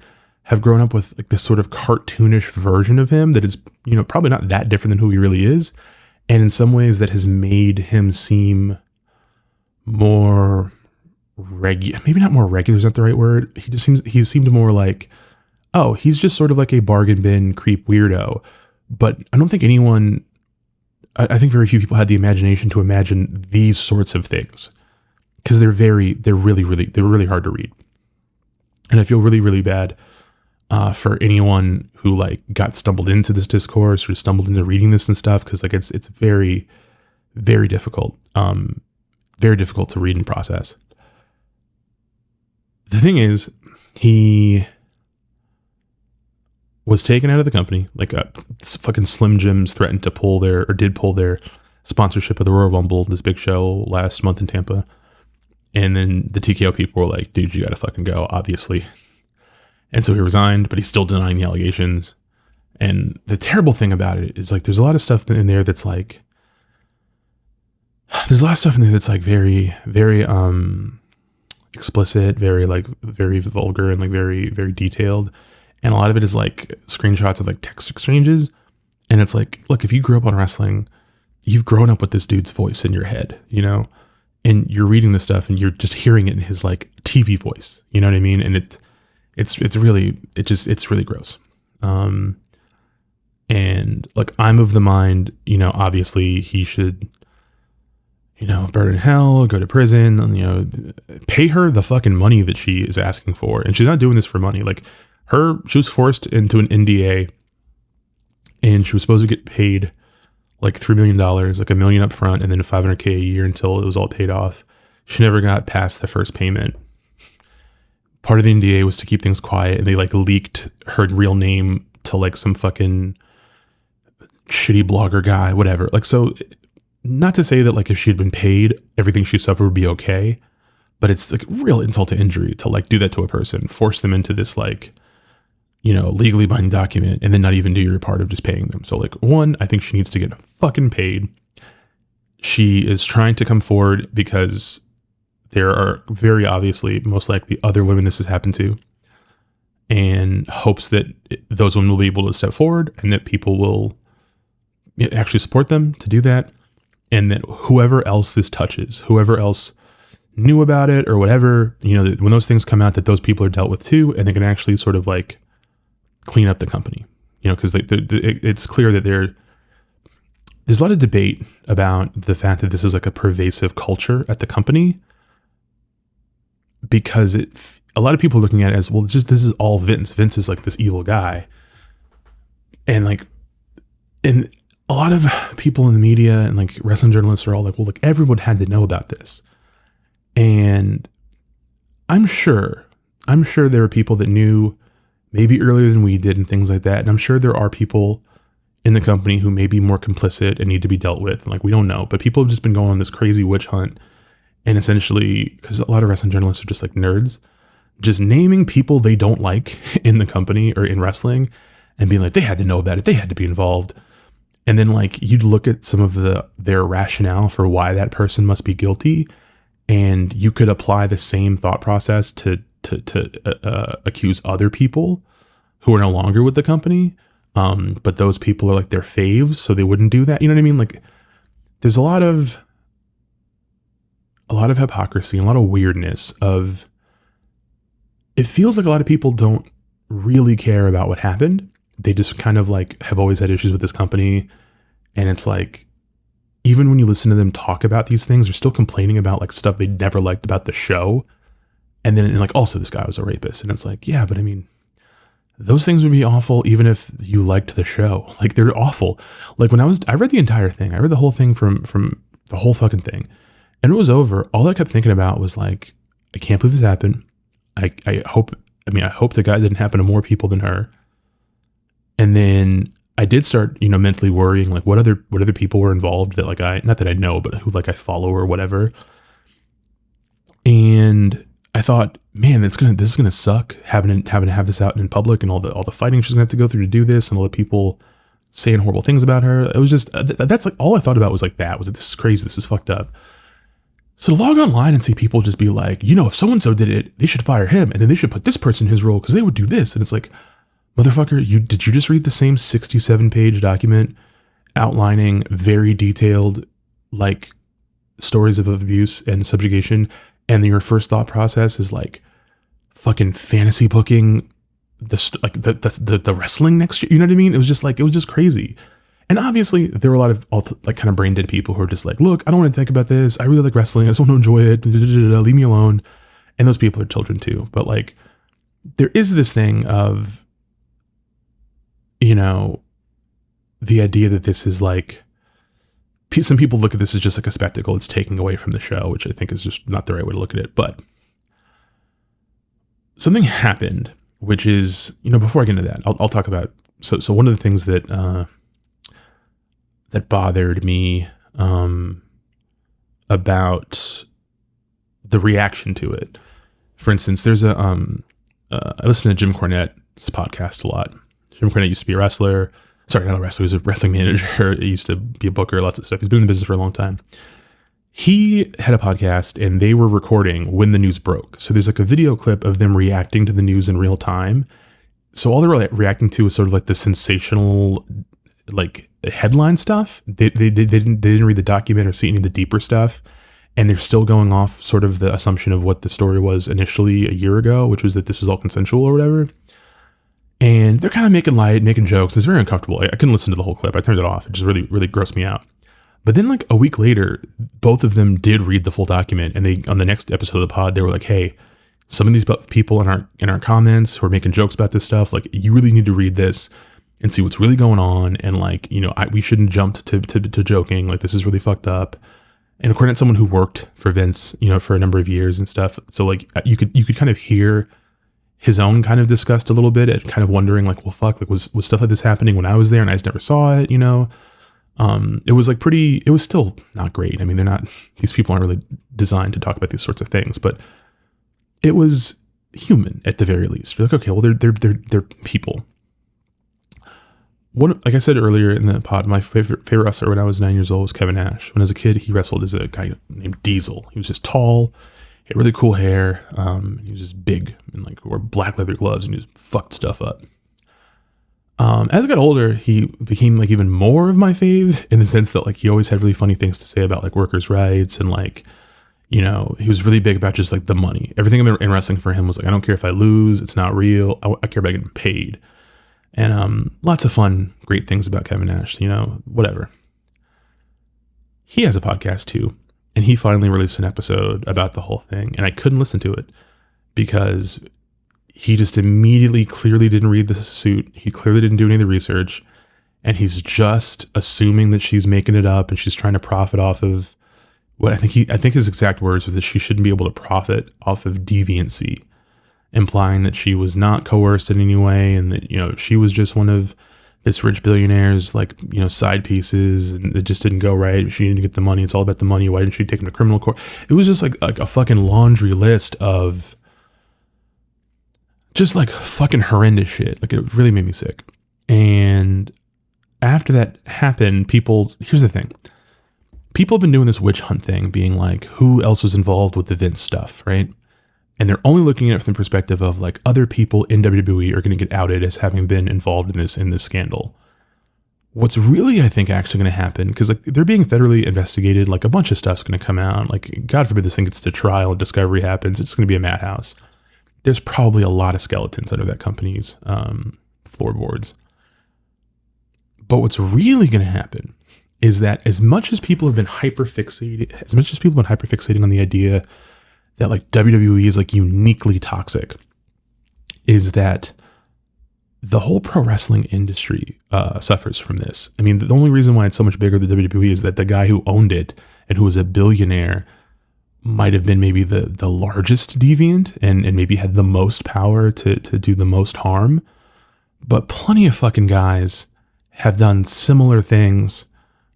A: have grown up with like this sort of cartoonish version of him that is, you know, probably not that different than who he really is. And in some ways that has made him seem more regular, maybe not more regular is not the right word. He seemed more like, oh, he's just sort of like a bargain bin creep weirdo. But I don't think I think very few people had the imagination to imagine these sorts of things, because they're really hard to read. And I feel really, really bad for anyone who like got stumbled into this discourse or stumbled into reading this and stuff, because like it's very, very difficult, very difficult to read and process. The thing is, he was taken out of the company. Like fucking Slim Jims threatened to did pull their sponsorship of the Royal Rumble, this big show last month in Tampa. And then the TKO people were like, dude, you gotta fucking go, obviously. And so he resigned, but he's still denying the allegations. And the terrible thing about it is like, there's a lot of stuff in there that's like, very, very, explicit, very like, very vulgar and like very, very detailed. And a lot of it is like screenshots of like text exchanges. And it's like, look, if you grew up on wrestling, you've grown up with this dude's voice in your head, you know, and you're reading this stuff and you're just hearing it in his like TV voice, you know what I mean? And it's really gross. And like, I'm of the mind, you know, obviously he should, you know, burn in hell, go to prison, and, you know, pay her the fucking money that she is asking for. And she's not doing this for money. Like she was forced into an NDA and she was supposed to get paid like $3 million, like $1 million up front, and then $500K a year until it was all paid off. She never got past the first payment. Part of the NDA was to keep things quiet, and they like leaked her real name to like some fucking shitty blogger guy, whatever. Like, so not to say that like if she'd been paid, everything she suffered would be okay, but it's like real insult to injury to like do that to a person, force them into this like, you know, legally binding document, and then not even do your part of just paying them. So like, one, I think she needs to get fucking paid. She is trying to come forward because there are very obviously, most likely, other women this has happened to, and hopes that those women will be able to step forward and that people will actually support them to do that. And that whoever else this touches, whoever else knew about it or whatever, you know, that when those things come out, that those people are dealt with too, and they can actually sort of like clean up the company, you know, because it's clear that there's a lot of debate about the fact that this is like a pervasive culture at the company, because a lot of people are looking at it as, well, this is all Vince. Vince is like this evil guy. And like, and a lot of people in the media and like wrestling journalists are all like, well, look, everyone had to know about this. And I'm sure there are people that knew maybe earlier than we did and things like that. And I'm sure there are people in the company who may be more complicit and need to be dealt with. Like, we don't know, but people have just been going on this crazy witch hunt. And essentially, because a lot of wrestling journalists are just like nerds, just naming people they don't like in the company or in wrestling and being like, they had to know about it. They had to be involved. And then like, you'd look at some of their rationale for why that person must be guilty. And you could apply the same thought process to accuse other people who are no longer with the company. But those people are like their faves, so they wouldn't do that. You know what I mean? Like, there's a lot of hypocrisy and a lot of weirdness of, it feels like a lot of people don't really care about what happened. They just kind of like have always had issues with this company. And it's like, even when you listen to them talk about these things, they're still complaining about like stuff they never liked about the show. And then like, also this guy was a rapist. And it's like, yeah, but I mean, those things would be awful even if you liked the show. Like, they're awful. Like, when I read the entire thing. I read the whole thing from the whole fucking thing. And it was over. All I kept thinking about was like, I can't believe this happened. I hope the guy didn't happen to more people than her. And then I did start, you know, mentally worrying, like, what other people were involved that like not that I know, but who like I follow or whatever. And I thought, man, this is gonna suck having to have this out in public, and all the fighting she's gonna have to go through to do this, and all the people saying horrible things about her. It was just, that's like all I thought about was like, this is crazy, this is fucked up. So to log online and see people just be like, you know, if so-and-so did it, they should fire him, and then they should put this person in his role because they would do this. And it's like, motherfucker, did you just read the same 67-page document outlining very detailed, like, stories of abuse and subjugation, and your first thought process is like fucking fantasy booking the wrestling next year? You know what I mean? It was just crazy. And obviously there were a lot of like kind of brain dead people who are just like, look, I don't want to think about this. I really like wrestling. I just want to enjoy it. Leave me alone. And those people are children too. But like, there is this thing of, you know, the idea that this is like, some people look at this as just like a spectacle. It's taking away from the show, which I think is just not the right way to look at it. But something happened, which is, you know, before I get into that, I'll talk about, so one of the things that, that bothered me, about the reaction to it. For instance, there's a I listen to Jim Cornette's podcast a lot. Jim Cornette used to be a wrestler. Sorry, not a wrestler. He was a wrestling manager. He used to be a booker, lots of stuff. He's been in the business for a long time. He had a podcast and they were recording when the news broke. So there's like a video clip of them reacting to the news in real time. So all they were reacting to was sort of like the sensational, like headline stuff. They didn't read the document or see any of the deeper stuff. And they're still going off sort of the assumption of what the story was initially a year ago, which was that this was all consensual or whatever. And they're kind of making light, making jokes. It's very uncomfortable. I couldn't listen to the whole clip. I turned it off. It just really, really grossed me out. But then like a week later, both of them did read the full document. And they, on the next episode of the pod, they were like, hey, some of these people in our comments who are making jokes about this stuff, like you really need to read this and see what's really going on. And like, you know, we shouldn't jump to joking. Like this is really fucked up. And according to someone who worked for Vince, you know, for a number of years and stuff. So like you could kind of hear his own kind of disgust a little bit at kind of wondering like, well, fuck, like was stuff like this happening when I was there and I just never saw it, you know? It was like it was still not great. I mean, these people aren't really designed to talk about these sorts of things, but it was human at the very least. You're like, okay, well, they're people. Like I said earlier in the pod, my favorite wrestler when I was 9 years old was Kevin Nash. When I was a kid, he wrestled as a guy named Diesel. He was just tall, he had really cool hair. He was just big and like wore black leather gloves and he just fucked stuff up. As I got older, he became like even more of my fave in the sense that like he always had really funny things to say about like workers' rights and like, you know, he was really big about just like the money. Everything in wrestling for him was like, I don't care if I lose, it's not real. I care about getting paid. And lots of fun, great things about Kevin Nash, you know, whatever. He has a podcast too, and he finally released an episode about the whole thing, and I couldn't listen to it because he just immediately clearly didn't read the suit. He clearly didn't do any of the research, and he's just assuming that she's making it up and she's trying to profit off of what I think his exact words was that she shouldn't be able to profit off of deviancy, implying that she was not coerced in any way and that, you know, she was just one of this rich billionaire's like, you know, side pieces and it just didn't go right. She needed to get the money. It's all about the money. Why didn't she take him to criminal court? It was just like a fucking laundry list of just like fucking horrendous shit. Like it really made me sick. And after that happened, here's the thing. People have been doing this witch hunt thing, being like, who else was involved with the Vince stuff, right? And they're only looking at it from the perspective of like other people in WWE are going to get outed as having been involved in this scandal. What's really, I think, actually going to happen, because like they're being federally investigated, like a bunch of stuff's going to come out. Like, God forbid this thing gets to trial and discovery happens. It's going to be a madhouse. There's probably a lot of skeletons under that company's floorboards. But what's really going to happen is that as much as people have been hyperfixating on the idea that like WWE is like uniquely toxic, is that the whole pro wrestling industry suffers from this. I mean, the only reason why it's so much bigger than WWE is that the guy who owned it and who was a billionaire might have been maybe the largest deviant and maybe had the most power to do the most harm. But plenty of fucking guys have done similar things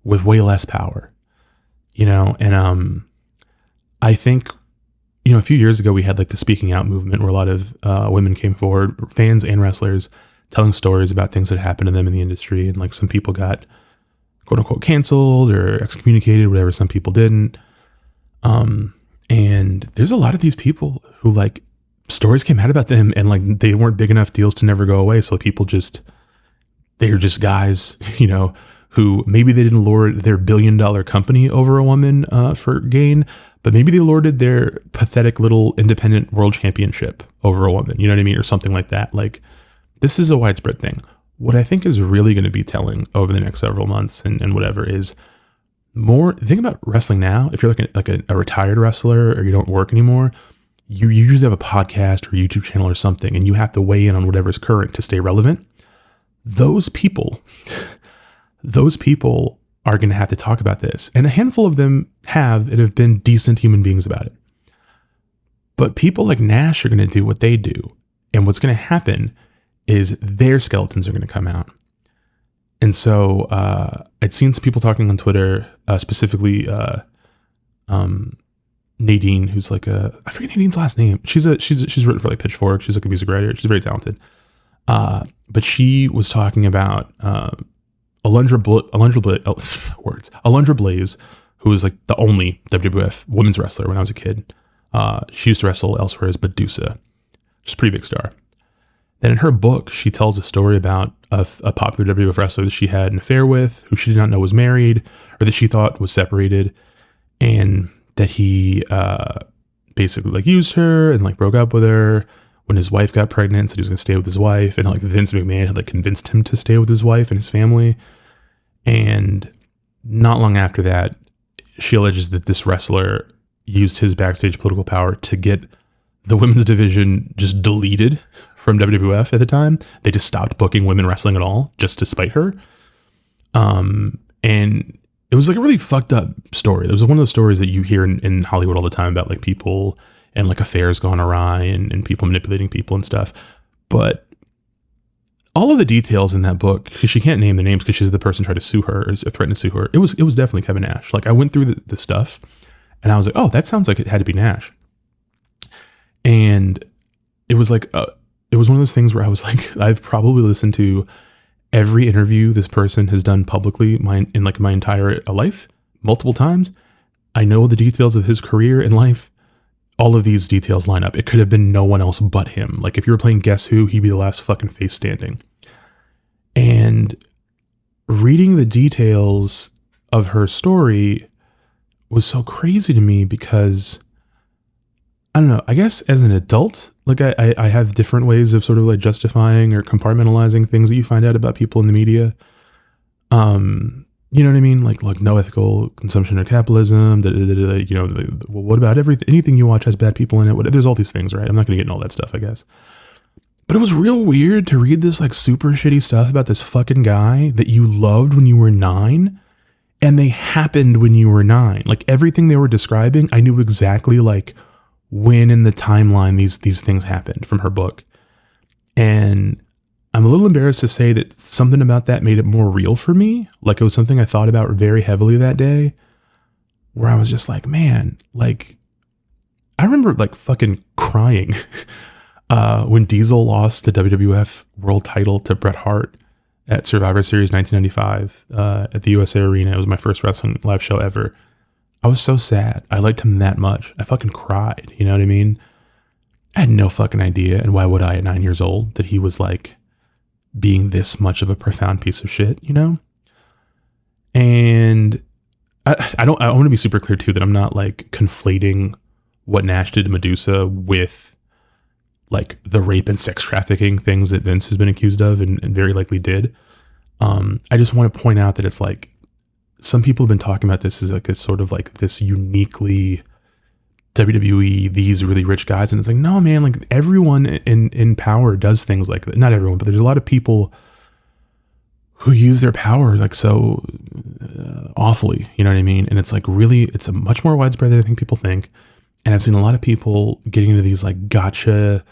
A: with way less power, you know? And I think, you know, a few years ago, we had like the speaking out movement where a lot of women came forward, fans and wrestlers, telling stories about things that happened to them in the industry. And like some people got quote unquote canceled or excommunicated, whatever. Some people didn't. And there's a lot of these people who like stories came out about them and like they weren't big enough deals to never go away. So people they're just guys, you know, who maybe they didn't lord their $1 billion company over a woman for gain, but maybe they lorded their pathetic little independent world championship over a woman, you know what I mean? Or something like that. Like, this is a widespread thing. What I think is really going to be telling over the next several months and whatever is more, think about wrestling now. If you're like a retired wrestler or you don't work anymore, you usually have a podcast or YouTube channel or something, and you have to weigh in on whatever's current to stay relevant. Those people are going to have to talk about this. And a handful of them have been decent human beings about it. But people like Nash are going to do what they do. And what's going to happen is their skeletons are going to come out. And so I'd seen some people talking on Twitter, specifically Nadine, who's like I forget Nadine's last name. She's written for like Pitchfork. She's like a music writer. She's very talented. But she was talking about Alundra Blaze, who was like the only WWF women's wrestler when I was a kid. She used to wrestle elsewhere as Medusa. She's a pretty big star. Then in her book, she tells a story about a popular WWF wrestler that she had an affair with, who she did not know was married, or that she thought was separated, and that he basically like used her and like broke up with her when his wife got pregnant, said he was going to stay with his wife, and like Vince McMahon had like convinced him to stay with his wife and his family. And not long after that, she alleges that this wrestler used his backstage political power to get the women's division just deleted from WWF at the time. They just stopped booking women wrestling at all, just to spite her. And it was like a really fucked up story. It was one of those stories that you hear in Hollywood all the time about like people and like affairs gone awry and people manipulating people and stuff. But all of the details in that book, because she can't name the names because she's the person trying to sue her or threatened to sue her. It was definitely Kevin Nash. Like I went through the stuff and I was like, oh, that sounds like it had to be Nash. And it was like, it was one of those things where I was like, I've probably listened to every interview this person has done publicly in like my entire life, multiple times. I know the details of his career and life. All of these details line up. It could have been no one else but him. Like if you were playing Guess Who, he'd be the last fucking face standing. And reading the details of her story was so crazy to me because I don't know, I guess as an adult, like I have different ways of sort of like justifying or compartmentalizing things that you find out about people in the media. You know what I mean? Like no ethical consumption or capitalism, you know, well, what about anything you watch has bad people in it? There's all these things, right? I'm not going to get into all that stuff, I guess. But it was real weird to read this like super shitty stuff about this fucking guy that you loved when you were 9. And they happened when you were 9. Like everything they were describing, I knew exactly like when in the timeline these things happened from her book. And I'm a little embarrassed to say that something about that made it more real for me. Like it was something I thought about very heavily that day, where I was just like, man, like I remember like fucking crying when Diesel lost the WWF world title to Bret Hart at Survivor Series 1995 at the USA Arena. It was my first wrestling live show ever. I was so sad. I liked him that much. I fucking cried. You know what I mean? I had no fucking idea. And why would I at 9 years old that he was like being this much of a profound piece of shit, you know? And I want to be super clear too, that I'm not like conflating what Nash did to Medusa with like the rape and sex trafficking things that Vince has been accused of and very likely did. I just want to point out that it's like, some people have been talking about this as like it's sort of like this uniquely WWE, these really rich guys. And it's like, no, man, like everyone in power does things like that. Not everyone, but there's a lot of people who use their power like so awfully, you know what I mean? And it's like really, it's a much more widespread than I think people think. And I've seen a lot of people getting into these like gotcha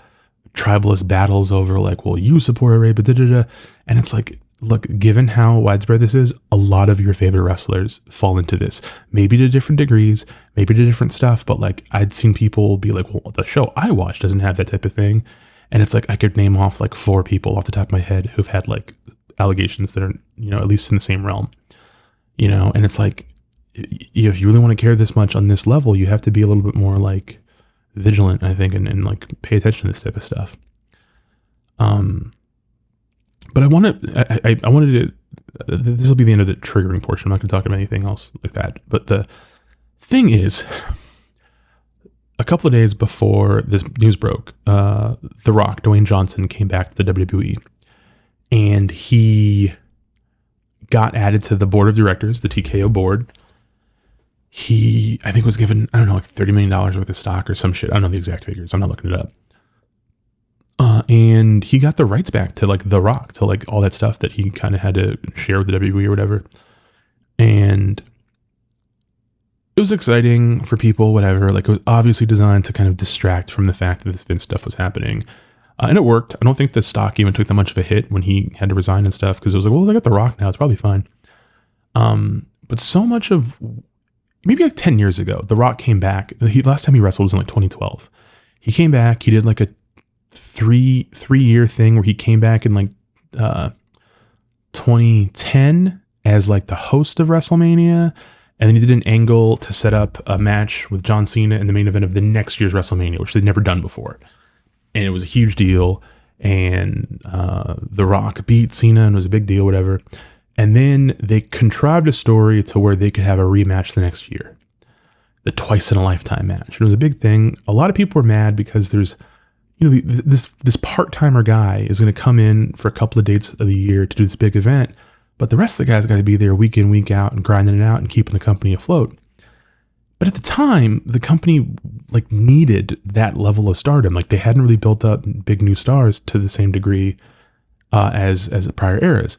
A: tribalist battles over like, well, you support a rape, and it's like, look, given how widespread this is, a lot of your favorite wrestlers fall into this. Maybe to different degrees, maybe to different stuff, but like I'd seen people be like, well, the show I watch doesn't have that type of thing. And it's like I could name off like 4 people off the top of my head who've had like allegations that are, you know, at least in the same realm. You know, and it's like, if you really want to care this much on this level, you have to be a little bit more like vigilant, I think, and like pay attention to this type of stuff. But I wanted to, this will be the end of the triggering portion. I'm not going to talk about anything else like that. But the thing is, a couple of days before this news broke, The Rock, Dwayne Johnson, came back to the WWE. And he got added to the board of directors, the TKO board. He, I think, was given, I don't know, like $30 million worth of stock or some shit. I don't know the exact figures. I'm not looking it up. And he got the rights back to like The Rock, to like all that stuff that he kind of had to share with the WWE or whatever. And it was exciting for people, whatever. Like it was obviously designed to kind of distract from the fact that this Vince stuff was happening. And it worked. I don't think the stock even took that much of a hit when he had to resign and stuff, because it was like, well, they got The Rock now. It's probably fine. But so much of maybe like 10 years ago, The Rock came back. Last time he wrestled was in like 2012. He came back. He did like a three-year thing where he came back in like 2010 as like the host of WrestleMania. And then he did an angle to set up a match with John Cena in the main event of the next year's WrestleMania, which they'd never done before. And it was a huge deal. And The Rock beat Cena and it was a big deal, whatever. And then they contrived a story to where they could have a rematch the next year. The twice-in-a-lifetime match. It was a big thing. A lot of people were mad because there's, this part-timer guy is going to come in for a couple of dates of the year to do this big event, but the rest of the guys got to be there week in, week out and grinding it out and keeping the company afloat. But at the time, the company like needed that level of stardom. Like they hadn't really built up big new stars to the same degree as the prior eras.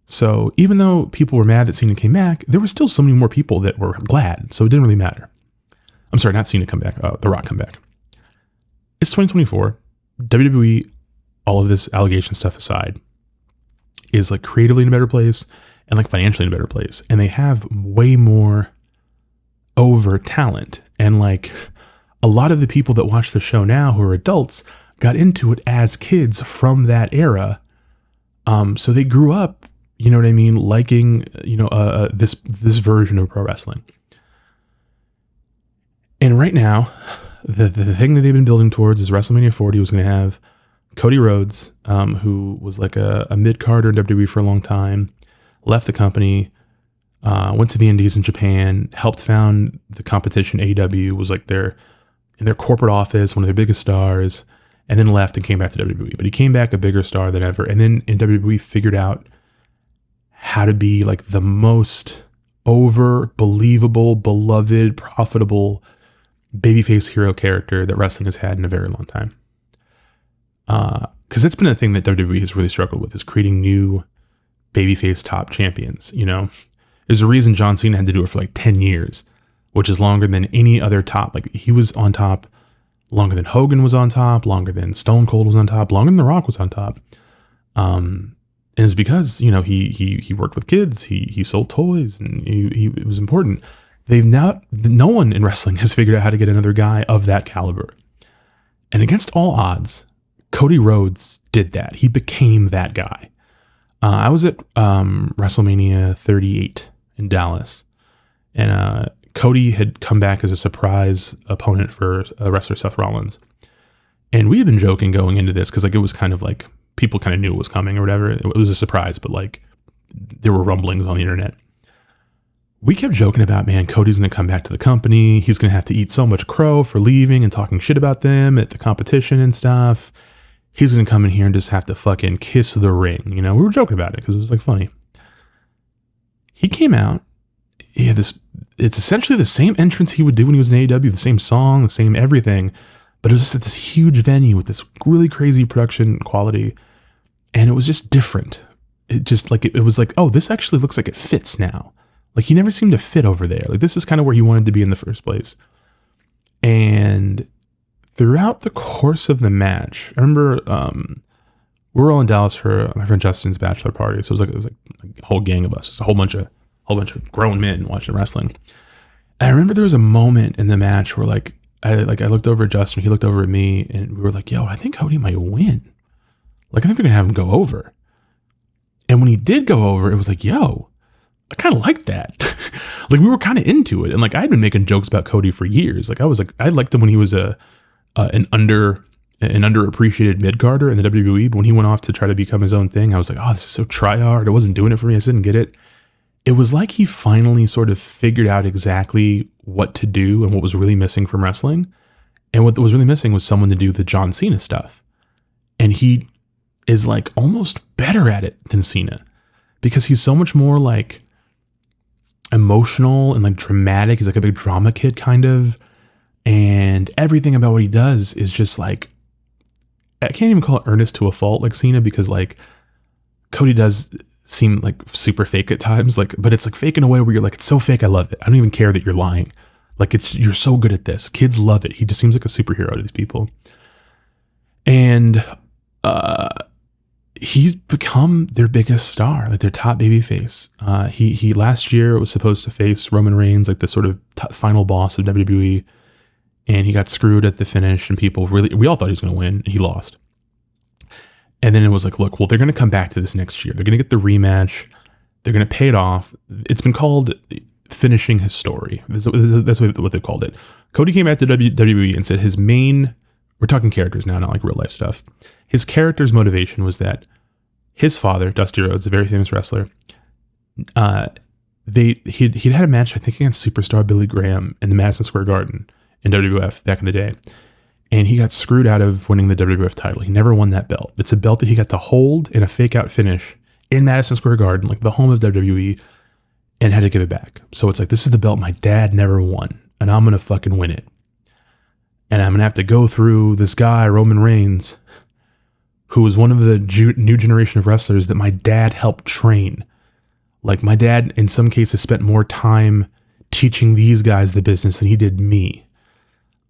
A: So even though people were mad that Cena came back, there were still so many more people that were glad. So it didn't really matter. I'm sorry, not Cena come back, The Rock come back. It's 2024. WWE, all of this allegation stuff aside, is like creatively in a better place and like financially in a better place. And they have way more over talent. And like a lot of the people that watch the show now who are adults got into it as kids from that era. So they grew up, you know what I mean, liking, this version of pro wrestling. And right now, the thing that they've been building towards is WrestleMania 40 was going to have Cody Rhodes, who was like a mid-carder in WWE for a long time, left the company, went to the Indies in Japan, helped found the competition AEW, was like in their corporate office, one of their biggest stars, and then left and came back to WWE. But he came back a bigger star than ever. And then in WWE figured out how to be like the most over, believable, beloved, profitable babyface hero character that wrestling has had in a very long time. Because it's been a thing that WWE has really struggled with, is creating new babyface top champions. There's a reason John Cena had to do it for like 10 years, which is longer than any other top. Like he was on top longer than Hogan was on top, longer than Stone Cold was on top, longer than The Rock was on top. And it's because, he worked with kids, he sold toys, and it was important. No one in wrestling has figured out how to get another guy of that caliber. And against all odds, Cody Rhodes did that. He became that guy. I was at WrestleMania 38 in Dallas, and Cody had come back as a surprise opponent for wrestler Seth Rollins. And we had been joking going into this because like it was kind of like people kind of knew it was coming or whatever. It was a surprise, but like there were rumblings on the internet. We kept joking about, man, Cody's going to come back to the company. He's going to have to eat so much crow for leaving and talking shit about them at the competition and stuff. He's going to come in here and just have to fucking kiss the ring. We were joking about it because it was like funny. He came out. He had it's essentially the same entrance he would do when he was in AEW, the same song, the same everything. But it was just at this huge venue with this really crazy production quality. And it was just different. It just like, it was like, oh, this actually looks like it fits now. Like he never seemed to fit over there. Like this is kind of where he wanted to be in the first place. And throughout the course of the match, I remember we were all in Dallas for my friend Justin's bachelor party. So it was like a whole gang of us, just a whole bunch of grown men watching wrestling. And I remember there was a moment in the match where I looked over at Justin, he looked over at me, and we were like, yo, I think Cody might win. Like I think they're gonna have him go over. And when he did go over, it was like, yo, I kind of liked that. Like we were kind of into it. And like, I'd been making jokes about Cody for years. Like I liked him when he was an underappreciated mid-carder in the WWE. But when he went off to try to become his own thing, I was like, oh, this is so try-hard. It wasn't doing it for me. I just didn't get it. It was like he finally sort of figured out exactly what to do and what was really missing from wrestling. And what was really missing was someone to do the John Cena stuff. And he is like almost better at it than Cena because he's so much more like emotional and like dramatic. He's like a big drama kid kind of, and everything about what he does is just like, I can't even call it earnest to a fault like Cena, because like Cody does seem like super fake at times, like, but it's like fake in a way where you're like, it's so fake, I love it. I don't even care that you're lying. Like you're so good at this. Kids love it. He just seems like a superhero to these people. And he's become their biggest star, like their top baby face. He last year was supposed to face Roman Reigns, like the sort of final boss of WWE, and he got screwed at the finish, and we all thought he was going to win, and he lost. And then it was like, look, well, they're going to come back to this next year. They're going to get the rematch. They're going to pay it off. It's been called finishing his story. That's what they've called it. Cody came back to WWE and said his main, we're talking characters now, not like real life stuff. His character's motivation was that his father, Dusty Rhodes, a very famous wrestler, he'd had a match, I think, against superstar Billy Graham in the Madison Square Garden in WWF back in the day. And he got screwed out of winning the WWF title. He never won that belt. It's a belt that he got to hold in a fake out finish in Madison Square Garden, like the home of WWE, and had to give it back. So it's like, this is the belt my dad never won, and I'm going to fucking win it. And I'm going to have to go through this guy, Roman Reigns, who was one of the new generation of wrestlers that my dad helped train. Like, my dad, in some cases, spent more time teaching these guys the business than he did me.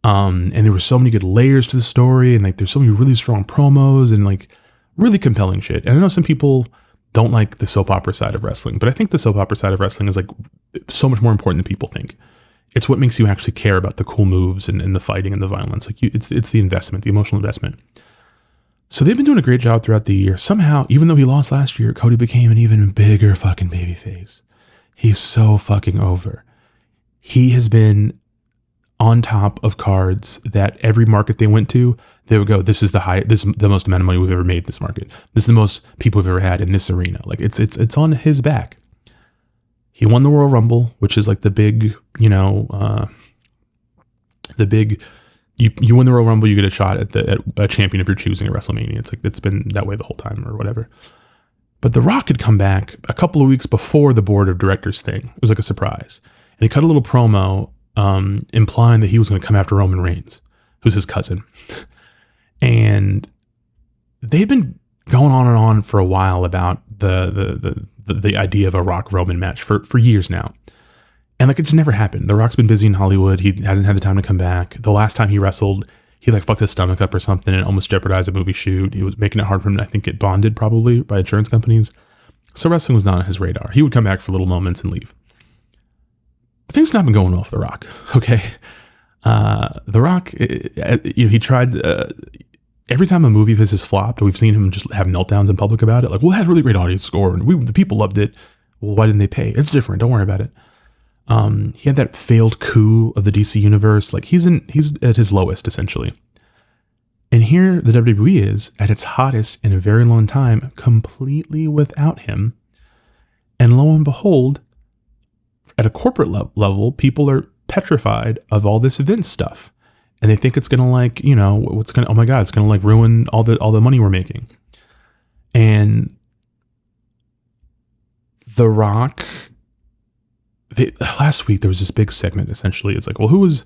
A: And there were so many good layers to the story, and like there's so many really strong promos and like really compelling shit. And I know some people don't like the soap opera side of wrestling, but I think the soap opera side of wrestling is like so much more important than people think. It's what makes you actually care about the cool moves and the fighting and the violence. Like it's the investment, the emotional investment. So they've been doing a great job throughout the year. Somehow, even though he lost last year, Cody became an even bigger fucking babyface. He's so fucking over. He has been on top of cards that every market they went to, they would go, this is the most amount of money we've ever made in this market. This is the most people we've ever had in this arena. Like it's on his back. He won the Royal Rumble, which is like the big, you win the Royal Rumble, you get a shot at a champion if you're choosing at WrestleMania. It's like, it's been that way the whole time or whatever. But The Rock had come back a couple of weeks before the board of directors thing. It was like a surprise. And he cut a little promo implying that he was going to come after Roman Reigns, who's his cousin. And they've been going on and on for a while about the idea of a Rock Roman match for years now. And like, it just never happened. The Rock's been busy in Hollywood. He hasn't had the time to come back. The last time he wrestled, he like fucked his stomach up or something and almost jeopardized a movie shoot. He was making it hard for him to, I think, get bonded probably by insurance companies. So wrestling was not on his radar. He would come back for little moments and leave. Things have not been going well for The Rock, okay? The Rock, he tried, every time a movie of his has flopped, we've seen him just have meltdowns in public about it. Like, well, it had a really great audience score, and the people loved it. Well, why didn't they pay? It's different. Don't worry about it. He had that failed coup of the DC universe. Like, he's at his lowest, essentially. And here, the WWE is at its hottest in a very long time, completely without him. And lo and behold, at a corporate level, people are petrified of all this event stuff. And they think it's going to like, oh my God, it's going to like ruin all the money we're making. And The Rock, last week there was this big segment, essentially. It's like, well, who was,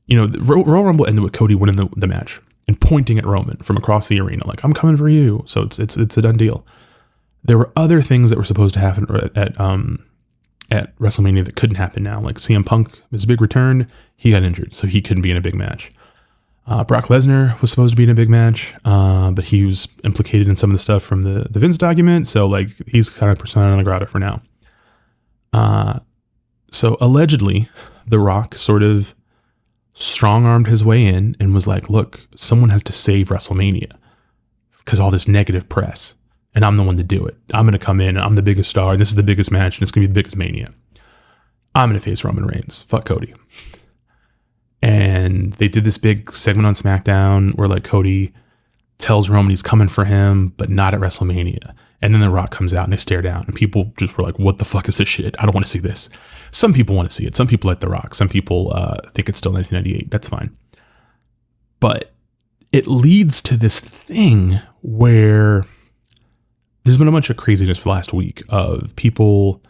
A: the Royal Rumble ended with Cody winning the match and pointing at Roman from across the arena, like, I'm coming for you. So it's a done deal. There were other things that were supposed to happen at WrestleMania that couldn't happen now. Like CM Punk, his big return, he got injured, so he couldn't be in a big match. Brock Lesnar was supposed to be in a big match, but he was implicated in some of the stuff from the Vince document, so like he's kind of persona non grata for now. So allegedly, The Rock sort of strong-armed his way in and was like, look, someone has to save WrestleMania because all this negative press. And I'm the one to do it. I'm going to come in and I'm the biggest star. And this is the biggest match. And it's going to be the biggest Mania. I'm going to face Roman Reigns. Fuck Cody. And they did this big segment on SmackDown where like Cody tells Roman he's coming for him, but not at WrestleMania. And then The Rock comes out and they stare down. And people just were like, what the fuck is this shit? I don't want to see this. Some people want to see it. Some people like The Rock. Some people think it's still 1998. That's fine. But it leads to this thing where there's been a bunch of craziness for the last week of people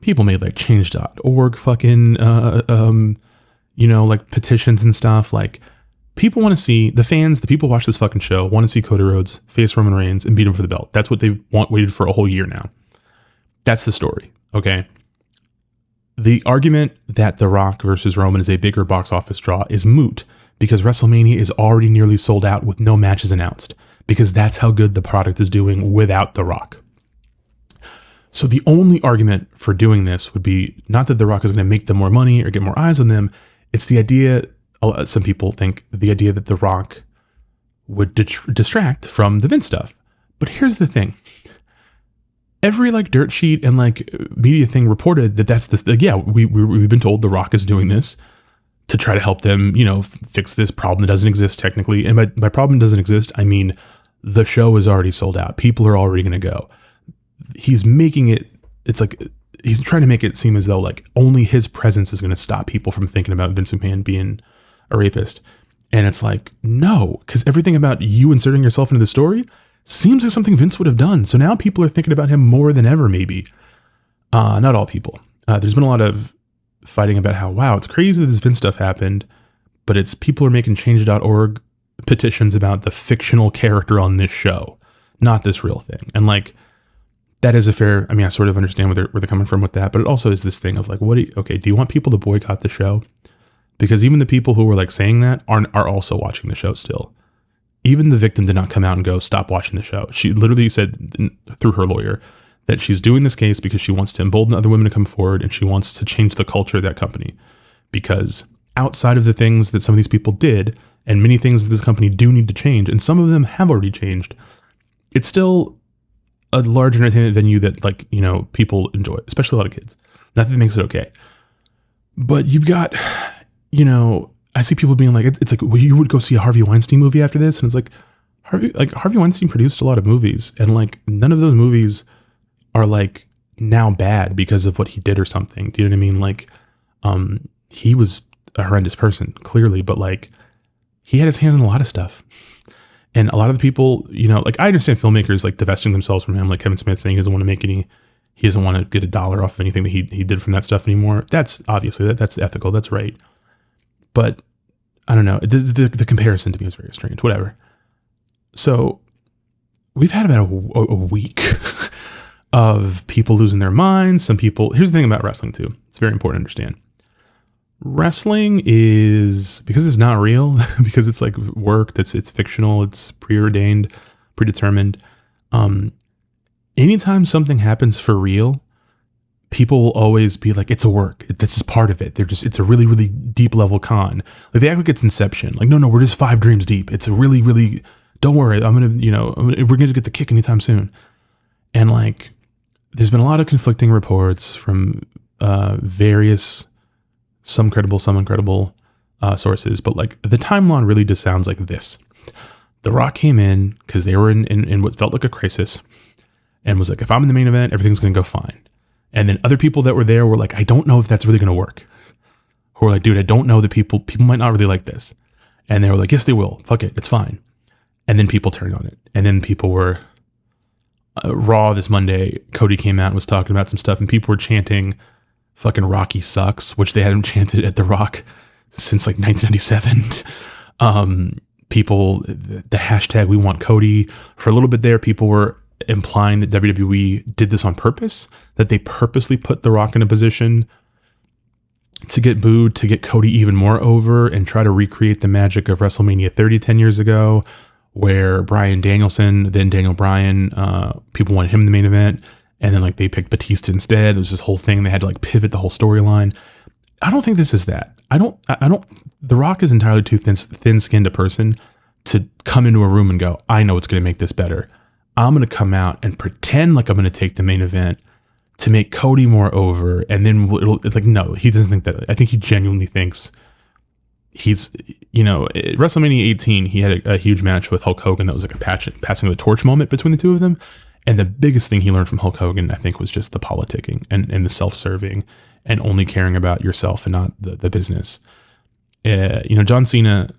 A: made like change.org fucking, like petitions and stuff. Like people want to see the people who watch this fucking show want to see Cody Rhodes face Roman Reigns and beat him for the belt. That's what they've waited for a whole year now. That's the story. Okay. The argument that The Rock versus Roman is a bigger box office draw is moot because WrestleMania is already nearly sold out with no matches announced. because that's how good the product is doing without The Rock. So the only argument for doing this would be not that The Rock is going to make them more money or get more eyes on them. It's the idea, some people think, the idea that The Rock would distract from the Vince stuff. But here's the thing. Every like dirt sheet and like media thing reported that that's this. Like, yeah, we've been told The Rock is doing this to try to help them, fix this problem that doesn't exist technically. And by problem doesn't exist, I mean the show is already sold out. People are already going to go. He's making it. It's like he's trying to make it seem as though like only his presence is going to stop people from thinking about Vince McMahon being a rapist. And it's like, no, because everything about you inserting yourself into the story seems like something Vince would have done. So now people are thinking about him more than ever, maybe. Not all people. There's been a lot of fighting about how, wow, it's crazy that this Vince stuff happened, but it's people are making change.org petitions about the fictional character on this show, not this real thing. And like, that is a fair, I sort of understand where they're coming from with that, but it also is this thing of like, do you want people to boycott the show? Because even the people who were like saying that are also watching the show still. Even the victim did not come out and go, stop watching the show. She literally said through her lawyer that she's doing this case because she wants to embolden other women to come forward and she wants to change the culture of that company. Because outside of the things that some of these people did, and many things that this company do need to change, and some of them have already changed, it's still a large entertainment venue that people enjoy, especially a lot of kids. Not that it makes it okay. But you've got, I see people being like, it's like, well, you would go see a Harvey Weinstein movie after this? And it's like, Harvey Weinstein produced a lot of movies, and like none of those movies are like now bad because of what he did or something. Do you know what I mean? Like, he was a horrendous person, clearly, but like he had his hand in a lot of stuff. And a lot of the people, like I understand filmmakers like divesting themselves from him, like Kevin Smith saying he doesn't want to make any, he doesn't want to get $1 off of anything that he did from that stuff anymore. That's obviously, that's ethical, that's right. But I don't know, the comparison to me is very strange, whatever. So we've had about a week of people losing their minds. Some people, here's the thing about wrestling too. It's very important to understand. Wrestling is, because it's not real, because it's like work, it's fictional, it's preordained, predetermined. Anytime something happens for real, people will always be like, it's a work. This is part of it. It's a really, really deep level con. Like they act like it's Inception. Like, no, we're just 5 dreams deep. It's a really, really, don't worry. We're going to get the kick anytime soon. And like, there's been a lot of conflicting reports from various, some credible, some incredible sources. But like the timeline really just sounds like this. The Rock came in because they were in what felt like a crisis and was like, if I'm in the main event, everything's going to go fine. And then other people that were there were like, I don't know if that's really going to work. Who were like, dude, I don't know that people might not really like this. And they were like, yes, they will. Fuck it. It's fine. And then people turned on it. And then people were Raw this Monday. Cody came out and was talking about some stuff and people were chanting fucking Rocky sucks, which they hadn't chanted at The Rock since like 1997. People, the hashtag we want Cody. For a little bit there, people were implying that WWE did this on purpose, that they purposely put The Rock in a position to get booed, to get Cody even more over and try to recreate the magic of WrestleMania 30 10 years ago, where Bryan Danielson, then Daniel Bryan, people wanted him in the main event, and then like they picked Batista instead. It was this whole thing. They had to like pivot the whole storyline. I don't think this is that. I don't, The Rock is entirely too thin-skinned a person to come into a room and go, I know what's going to make this better. I'm going to come out and pretend like I'm going to take the main event to make Cody more over. And then it's like, no, he doesn't think that. I think he genuinely thinks he's, at WrestleMania 18, he had a huge match with Hulk Hogan that was like a passing of the torch moment between the two of them. And the biggest thing he learned from Hulk Hogan, I think, was just the politicking and the self-serving and only caring about yourself and not the business. John Cena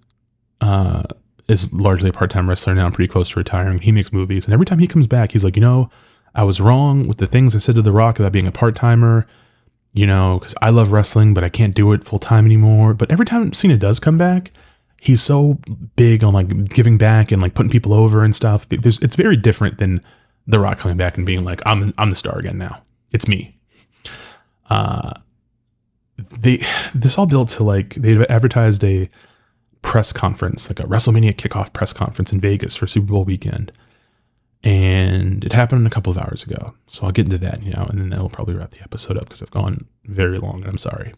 A: is largely a part-time wrestler now, pretty close to retiring. He makes movies. And every time he comes back, he's like, I was wrong with the things I said to The Rock about being a part-timer, because I love wrestling, but I can't do it full-time anymore. But every time Cena does come back, he's so big on like giving back and like putting people over and stuff. It's very different than The Rock coming back and being like, I'm the star again now. It's me. This all built to like, they advertised a press conference, like a WrestleMania kickoff press conference in Vegas for Super Bowl weekend. And it happened a couple of hours ago. So I'll get into that, and then that'll probably wrap the episode up because I've gone very long and I'm sorry.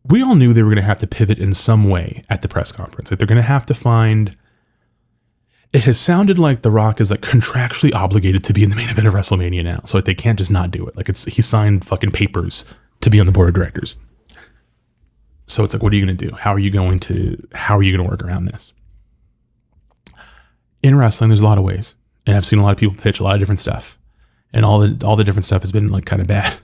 A: We all knew they were going to have to pivot in some way at the press conference. Like they're going to have to find... It has sounded like The Rock is like contractually obligated to be in the main event of WrestleMania now. So like they can't just not do it. Like he signed fucking papers to be on the board of directors. So it's like, what are you going to do? How are you going to work around this? In wrestling, there's a lot of ways. And I've seen a lot of people pitch a lot of different stuff. And all the different stuff has been like kind of bad.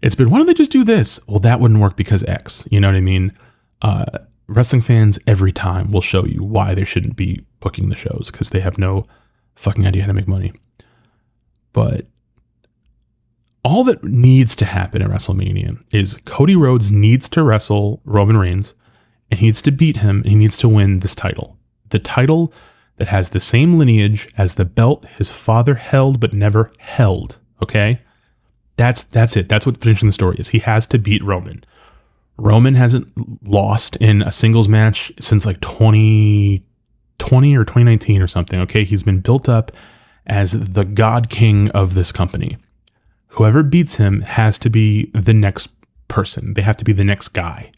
A: It's been, why don't they just do this? Well, that wouldn't work because X. You know what I mean? Wrestling fans every time will show you why they shouldn't be booking the shows because they have no fucking idea how to make money. But all that needs to happen at WrestleMania is Cody Rhodes needs to wrestle Roman Reigns and he needs to beat him and he needs to win this title. The title that has the same lineage as the belt his father held but never held. Okay? That's it. That's what finishing the story is. He has to beat Roman. Roman hasn't lost in a singles match since like 2020 or 2019 or something. Okay, he's been built up as the God King of this company. Whoever beats him has to be the next person. They have to be the next guy.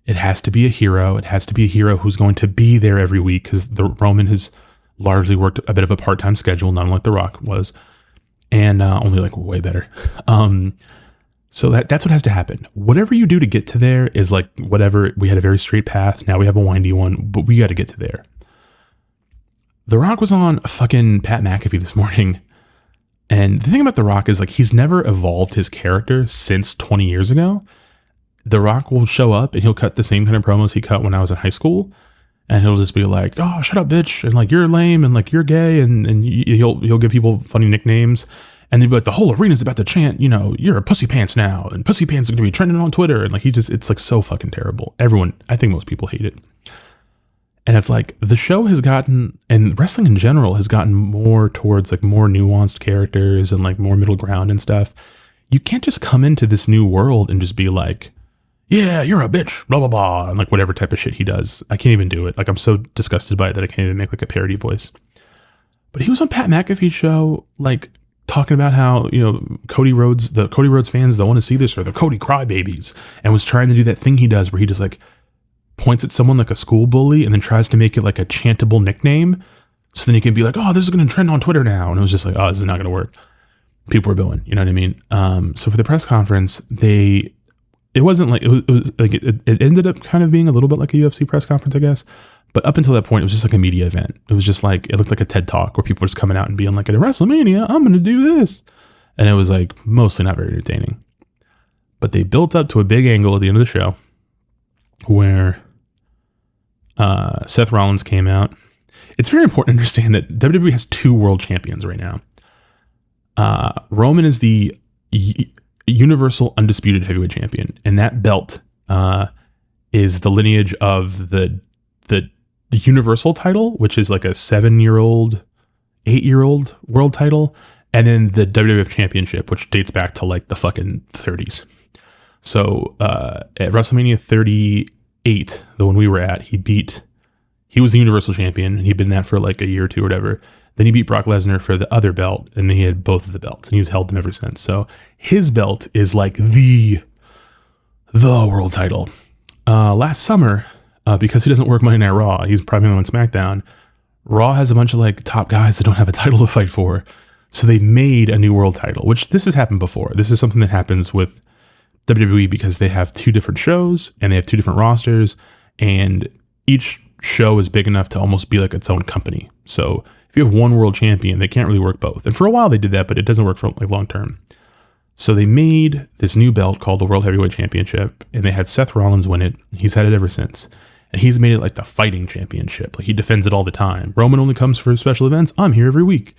A: It has to be a hero. It has to be a hero who's going to be there every week because the Roman has largely worked a bit of a part-time schedule, not unlike The Rock was. And only like way better. So that's what has to happen. Whatever you do to get to there is like whatever. We had a very straight path. Now we have a windy one, but we got to get to there. The Rock was on fucking Pat McAfee this morning. And the thing about The Rock is like he's never evolved his character since 20 years ago. The Rock will show up and he'll cut the same kind of promos he cut when I was in high school. And he'll just be like, oh, shut up, bitch. And like, you're lame and like, you're gay. And he'll give people funny nicknames. And they'd be like, the whole arena's about to chant, you're a pussy pants now. And pussy pants are going to be trending on Twitter. And like, it's like so fucking terrible. Everyone, I think most people hate it. And it's like the show has gotten, and wrestling in general has gotten more towards like more nuanced characters and like more middle ground and stuff. You can't just come into this new world and just be like, yeah, you're a bitch, blah, blah, blah. And like whatever type of shit he does. I can't even do it. Like I'm so disgusted by it that I can't even make like a parody voice. But he was on Pat McAfee's show, like talking about how, Cody Rhodes, the Cody Rhodes fans that want to see this are the Cody crybabies, and was trying to do that thing he does where he just like points at someone like a school bully and then tries to make it like a chantable nickname. So then he can be like, oh, this is going to trend on Twitter now. And it was just like, oh, this is not going to work. People were booing, you know what I mean? So for the press conference, it wasn't like, it was like, it ended up kind of being a little bit like a UFC press conference, I guess. But up until that point, it was just like a media event. It was just like, it looked like a TED Talk where people were just coming out and being like, at WrestleMania, I'm going to do this. And it was like mostly not very entertaining. But they built up to a big angle at the end of the show where Seth Rollins came out. It's very important to understand that WWE has two world champions right now. Roman is the Universal Undisputed Heavyweight Champion, and that belt is the lineage of the Universal title, which is like a 8-year-old world title, and then the WWF Championship, which dates back to like the fucking 30s. So at WrestleMania 38, the one we were at, he was the Universal Champion, and he'd been that for like a year or two or whatever. Then he beat Brock Lesnar for the other belt, and he had both of the belts, and he's held them ever since. So his belt is like the world title. Last summer, because he doesn't work Monday Night Raw, he's primarily on SmackDown. Raw has a bunch of like top guys that don't have a title to fight for. So they made a new world title, which this has happened before. This is something that happens with WWE because they have two different shows and they have two different rosters, and each show is big enough to almost be like its own company. So if you have one world champion, they can't really work both. And for a while they did that, but it doesn't work for like long term. So they made this new belt called the World Heavyweight Championship, and they had Seth Rollins win it. He's had it ever since. And he's made it like the fighting championship. Like he defends it all the time. Roman only comes for special events. I'm here every week.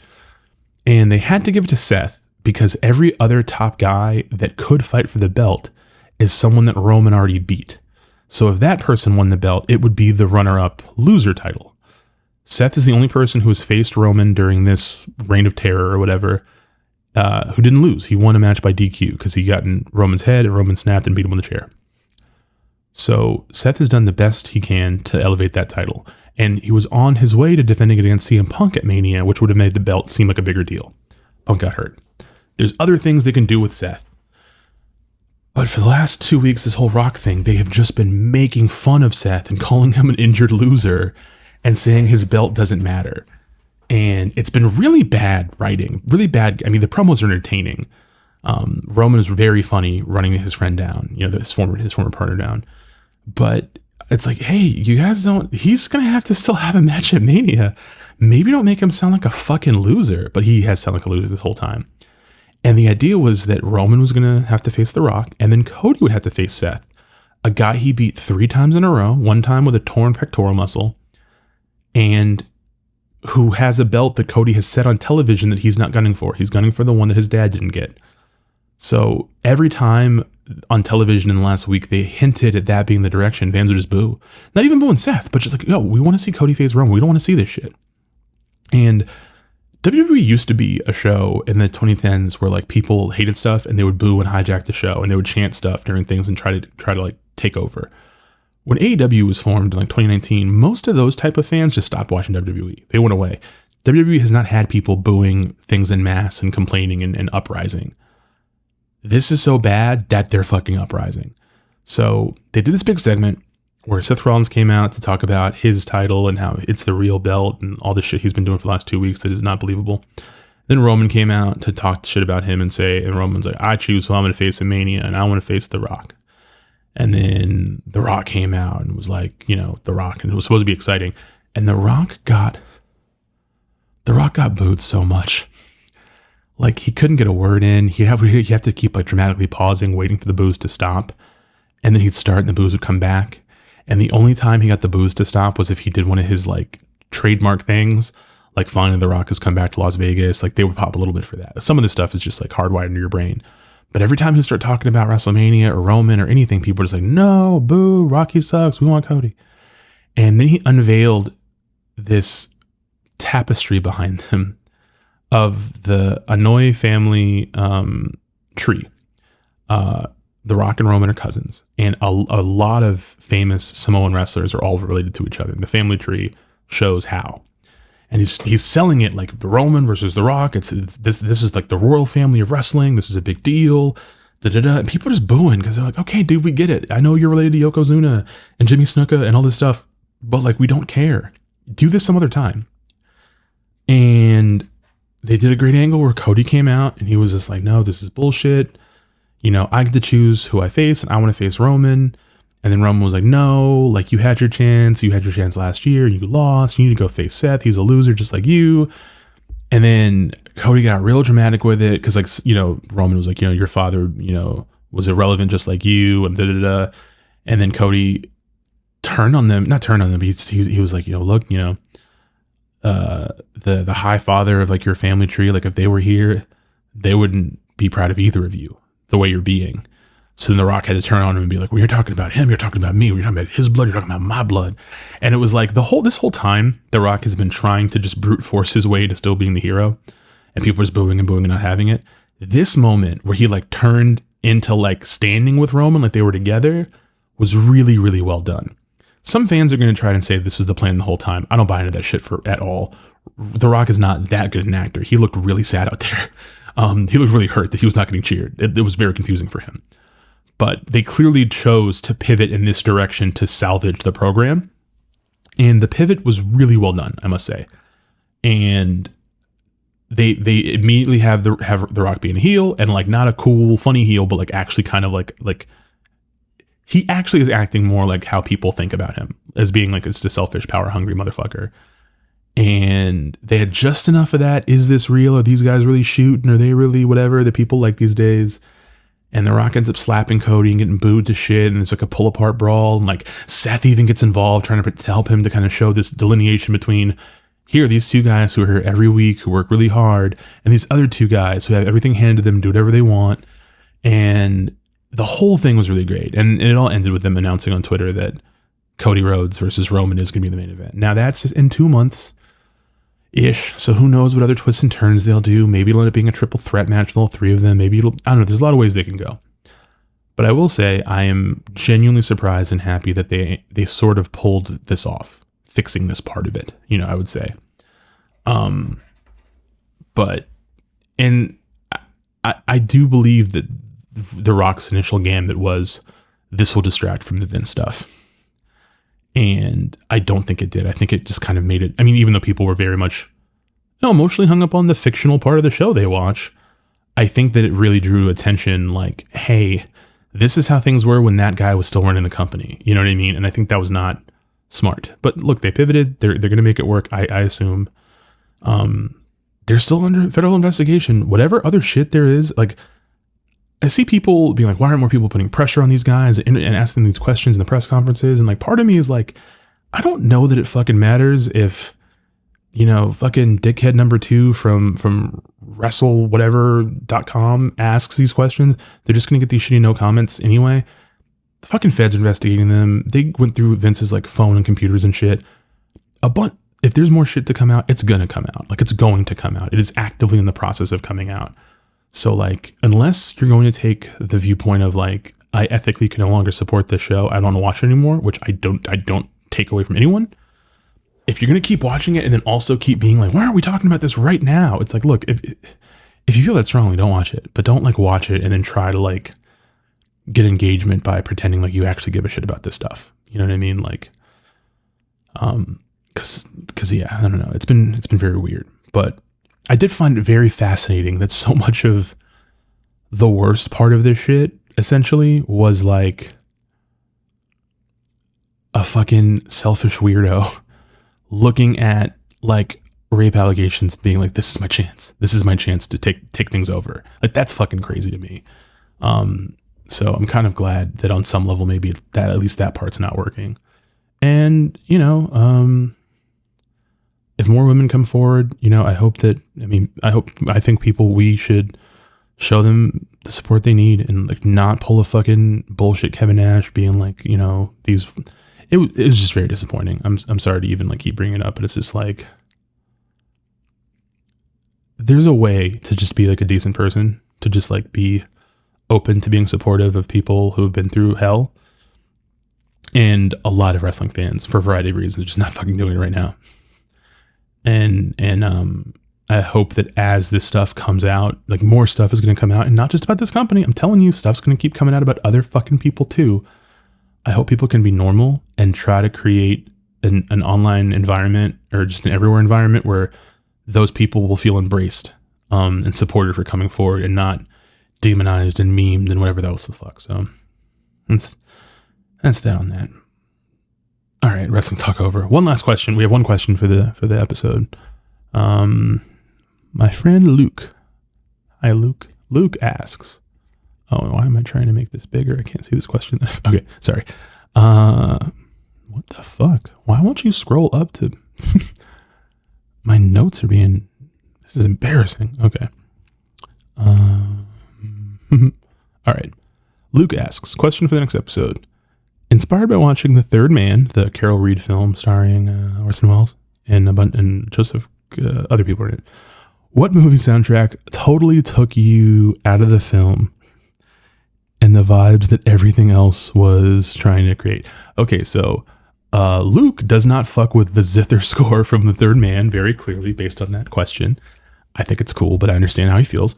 A: And they had to give it to Seth because every other top guy that could fight for the belt is someone that Roman already beat. So if that person won the belt, it would be the runner-up loser title. Seth is the only person who has faced Roman during this reign of terror or whatever, who didn't lose. He won a match by DQ because he got in Roman's head and Roman snapped and beat him with a chair. So Seth has done the best he can to elevate that title. And he was on his way to defending it against CM Punk at Mania, which would have made the belt seem like a bigger deal. Punk got hurt. There's other things they can do with Seth. But for the last 2 weeks, this whole Rock thing, they have just been making fun of Seth and calling him an injured loser and saying his belt doesn't matter. And it's been really bad writing, really bad. I mean, the promos are entertaining. Roman is very funny running his friend down, his former partner down. But it's like, hey, you guys he's going to have to still have a match at Mania. Maybe don't make him sound like a fucking loser, but he has sounded like a loser this whole time. And the idea was that Roman was going to have to face The Rock, and then Cody would have to face Seth, a guy he beat 3 times in a row, one time with a torn pectoral muscle, and who has a belt that Cody has said on television that he's not gunning for. He's gunning for the one that his dad didn't get. So every time on television in the last week, they hinted at that being the direction, fans would just boo. Not even booing Seth, but just like, yo, we want to see Cody face Roman. We don't want to see this shit. And WWE used to be a show in the 2010s where like people hated stuff and they would boo and hijack the show and they would chant stuff during things and try to like take over. When AEW was formed in like 2019, most of those type of fans just stopped watching WWE. They went away. WWE has not had people booing things en masse and complaining and uprising. This is so bad that they're fucking uprising. So they did this big segment where Seth Rollins came out to talk about his title and how it's the real belt and all this shit he's been doing for the last 2 weeks that is not believable. Then Roman came out to talk shit about him and Roman's like, I choose who I'm going to face in Mania and I want to face The Rock. And then The Rock came out and was like, The Rock, and it was supposed to be exciting. And The Rock got booed so much. Like he couldn't get a word in. He'd have to keep like dramatically pausing, waiting for the boos to stop. And then he'd start and the boos would come back. And the only time he got the boos to stop was if he did one of his like trademark things, like finally The Rock has come back to Las Vegas. Like they would pop a little bit for that. Some of this stuff is just like hardwired into your brain. But every time he start talking about WrestleMania or Roman or anything, people are just like, no, boo, Rocky sucks. We want Cody. And then he unveiled this tapestry behind them of the Anoa'i family tree. The Rock and Roman are cousins, and a lot of famous Samoan wrestlers are all related to each other. The family tree shows how, and he's selling it like the Roman versus the Rock. This is like the royal family of wrestling. This is a big deal. And people are just booing because they're like, okay, dude, we get it. I know you're related to Yokozuna and Jimmy Snuka and all this stuff, but like we don't care. Do this some other time. And they did a great angle where Cody came out and he was just like, no, this is bullshit. I get to choose who I face and I want to face Roman. And then Roman was like, no, like you had your chance. You had your chance last year and you lost. You need to go face Seth. He's a loser just like you. And then Cody got real dramatic with it because like, Roman was like, your father, was irrelevant just like you and da-da-da. And then Cody turned on them, not turned on them, but he was like, look, the high father of like your family tree, like if they were here, they wouldn't be proud of either of you the way you're being. So then The Rock had to turn on him and be like, well, you're talking about him, you're talking about me, you're talking about his blood, you're talking about my blood. And it was like this whole time The Rock has been trying to just brute force his way to still being the hero, and people are just booing and not having it. This moment where he like turned into like standing with Roman like they were together was really, really well done. Some fans are going to try and say this is the plan the whole time. I don't buy into that shit at all. The Rock is not that good an actor. He looked really sad out there. He looked really hurt that he was not getting cheered. It was very confusing for him. But they clearly chose to pivot in this direction to salvage the program. And the pivot was really well done, I must say. And they immediately have the Rock being a heel, and like not a cool, funny heel, but like actually kind of like he actually is acting more like how people think about him as being like it's a selfish, power hungry motherfucker. And they had just enough of that. Is this real? Are these guys really shooting? Are they really whatever that people like these days? And The Rock ends up slapping Cody and getting booed to shit. And it's like a pull apart brawl. And like Seth even gets involved trying to help him to kind of show this delineation between here are these two guys who are here every week, who work really hard, and these other two guys who have everything handed to them, do whatever they want. And the whole thing was really great. And it all ended with them announcing on Twitter that Cody Rhodes versus Roman is going to be the main event. Now that's in 2 months. Ish. So who knows what other twists and turns they'll do. Maybe it'll end up being a triple threat match with all three of them. Maybe I don't know. There's a lot of ways they can go. But I will say I am genuinely surprised and happy that they sort of pulled this off, fixing this part of it, I would say. But, and I do believe that The Rock's initial gambit was, this will distract from the Vince stuff. And I don't think it did. I think it just kind of made it, even though people were very much emotionally hung up on the fictional part of the show they watch, I think that it really drew attention, like, hey, this is how things were when that guy was still running the company. You know what I mean? And I think that was not smart. But look, they pivoted. They're going to make it work, I assume. They're still under federal investigation. Whatever other shit there is, like, I see people being like, why aren't more people putting pressure on these guys and asking these questions in the press conferences? And like, part of me is like, I don't know that it fucking matters if, fucking dickhead number 2 from wrestlewhatever.com asks these questions. They're just going to get these shitty no comments anyway. The fucking feds are investigating them. They went through Vince's like phone and computers and shit. If there's more shit to come out, it's going to come out. Like, it's going to come out. It is actively in the process of coming out. So like, unless you're going to take the viewpoint of like, I ethically can no longer support this show, I don't want to watch it anymore, which I don't take away from anyone. If you're going to keep watching it and then also keep being like, why aren't we talking about this right now? It's like, look, if you feel that strongly, don't watch it, but don't like watch it and then try to like get engagement by pretending like you actually give a shit about this stuff. You know what I mean? Like, cause yeah, I don't know. It's been very weird, but I did find it very fascinating that so much of the worst part of this shit essentially was like a fucking selfish weirdo looking at like rape allegations being like, this is my chance. This is my chance to take things over. Like, that's fucking crazy to me. So I'm kind of glad that on some level, maybe that at least that part's not working. And, if more women come forward, I think we should show them the support they need and like not pull a fucking bullshit Kevin Nash being like, these, it was just very disappointing. I'm sorry to even like keep bringing it up, but it's just like, there's a way to just be like a decent person, to just like be open to being supportive of people who have been through hell. And a lot of wrestling fans, for a variety of reasons, are just not fucking doing it right now. And I hope that as this stuff comes out, like more stuff is going to come out, and not just about this company. I'm telling you, stuff's going to keep coming out about other fucking people too. I hope people can be normal and try to create an online environment, or just an everywhere environment, where those people will feel embraced and supported for coming forward, and not demonized and memed and whatever else the fuck. So that's that on that. All right, wrestling talk over. One last question. We have one question for the episode. My friend Luke. Hi, Luke. Luke asks. Oh, why am I trying to make this bigger? I can't see this question. Okay, sorry. What the fuck? Why won't you scroll up to... My notes are being... This is embarrassing. Okay. All right. Luke asks, question for the next episode. Inspired by watching The Third Man, the Carol Reed film starring Orson Welles and Joseph, other people in it, what movie soundtrack totally took you out of the film and the vibes that everything else was trying to create? Okay, so Luke does not fuck with the zither score from The Third Man, very clearly based on that question. I think it's cool, but I understand how he feels.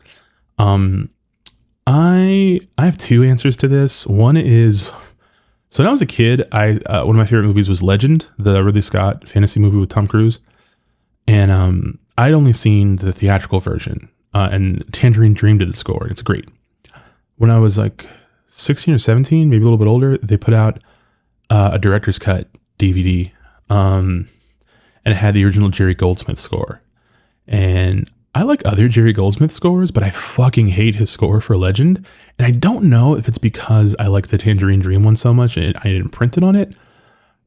A: I have two answers to this. One is... So when I was a kid, one of my favorite movies was Legend, the Ridley Scott fantasy movie with Tom Cruise. And I'd only seen the theatrical version, and Tangerine Dream did the score. It's great. When I was like 16 or 17, maybe a little bit older, they put out a director's cut DVD, and it had the original Jerry Goldsmith score. And I like other Jerry Goldsmith scores, but I fucking hate his score for Legend. And I don't know if it's because I like the Tangerine Dream one so much and I didn't print it on it,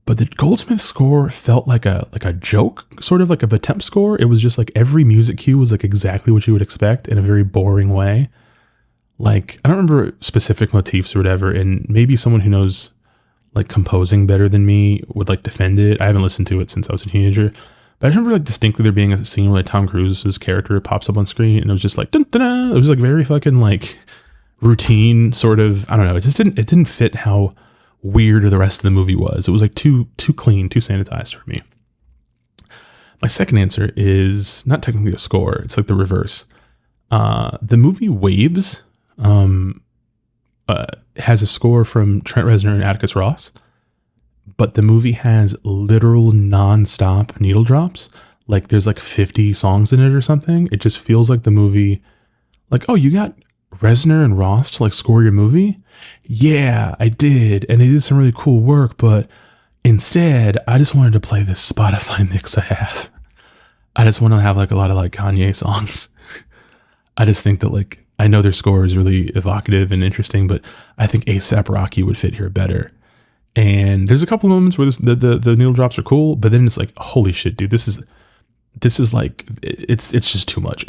A: but the Goldsmith score felt like a joke, sort of like a attempt score. It was just like every music cue was like exactly what you would expect in a very boring way. Like, I don't remember specific motifs or whatever, and maybe someone who knows like composing better than me would like defend it. I haven't listened to it since I was a teenager. But I remember like distinctly there being a scene where like Tom Cruise's character pops up on screen and it was just like, dun, dun, dun. It was like very fucking like routine sort of, I don't know, it didn't fit how weird the rest of the movie was. It was like too clean, too sanitized for me. My second answer is not technically a score. It's like the reverse. The movie Waves has a score from Trent Reznor and Atticus Ross, but the movie has literal non-stop needle drops. Like there's like 50 songs in it or something. It just feels like the movie, like, oh, you got Reznor and Ross to like score your movie? Yeah, I did. And they did some really cool work, but instead, I just wanted to play this Spotify mix I have. I just want to have like a lot of like Kanye songs. I just think that like, I know their score is really evocative and interesting, but I think A$AP Rocky would fit here better. And there's a couple of moments where the needle drops are cool, but then it's like, holy shit, dude, this is like, it's just too much.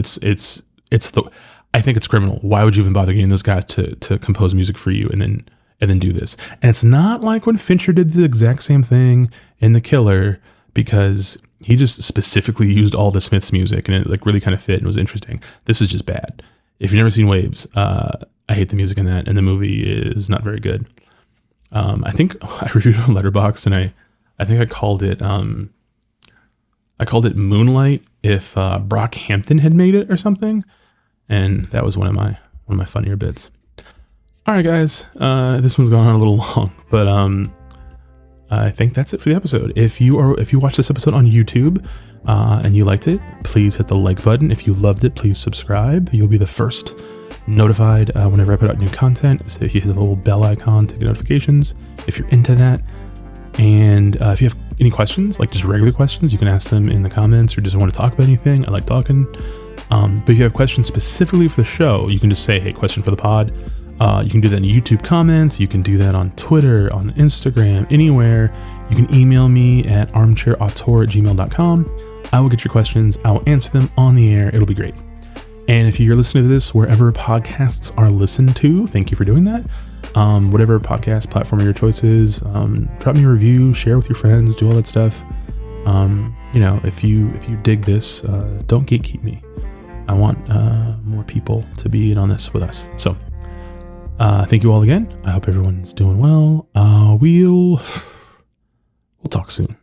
A: I think it's criminal. Why would you even bother getting those guys to compose music for you and then do this? And it's not like when Fincher did the exact same thing in The Killer, because he just specifically used all the Smiths music and it like really kind of fit and was interesting. This is just bad. If you've never seen Waves, I hate the music in that, and the movie is not very good. I think I reviewed it on Letterboxd, and I think I called it Moonlight if Brockhampton had made it or something. And that was one of my funnier bits. All right, guys, this one's gone on a little long, but I think that's it for the episode. If you watched this episode on YouTube and you liked it, please hit the like button. If you loved it, please subscribe. You'll be the first notified whenever I put out new content. So if you hit the little bell icon to get notifications, if you're into that. And if you have any questions, like just regular questions, you can ask them in the comments, or just want to talk about anything. I like talking. But if you have questions specifically for the show, you can just say, hey, question for the pod. You can do that in YouTube comments. You can do that on Twitter, on Instagram, anywhere. You can email me at armchairauteur@gmail.com. I will get your questions. I will answer them on the air. It'll be great. And if you're listening to this wherever podcasts are listened to, thank you for doing that. Whatever podcast platform of your choice is, drop me a review, share with your friends, do all that stuff. If you dig this, don't gatekeep me. I want more people to be in on this with us. So thank you all again. I hope everyone's doing well. We'll talk soon.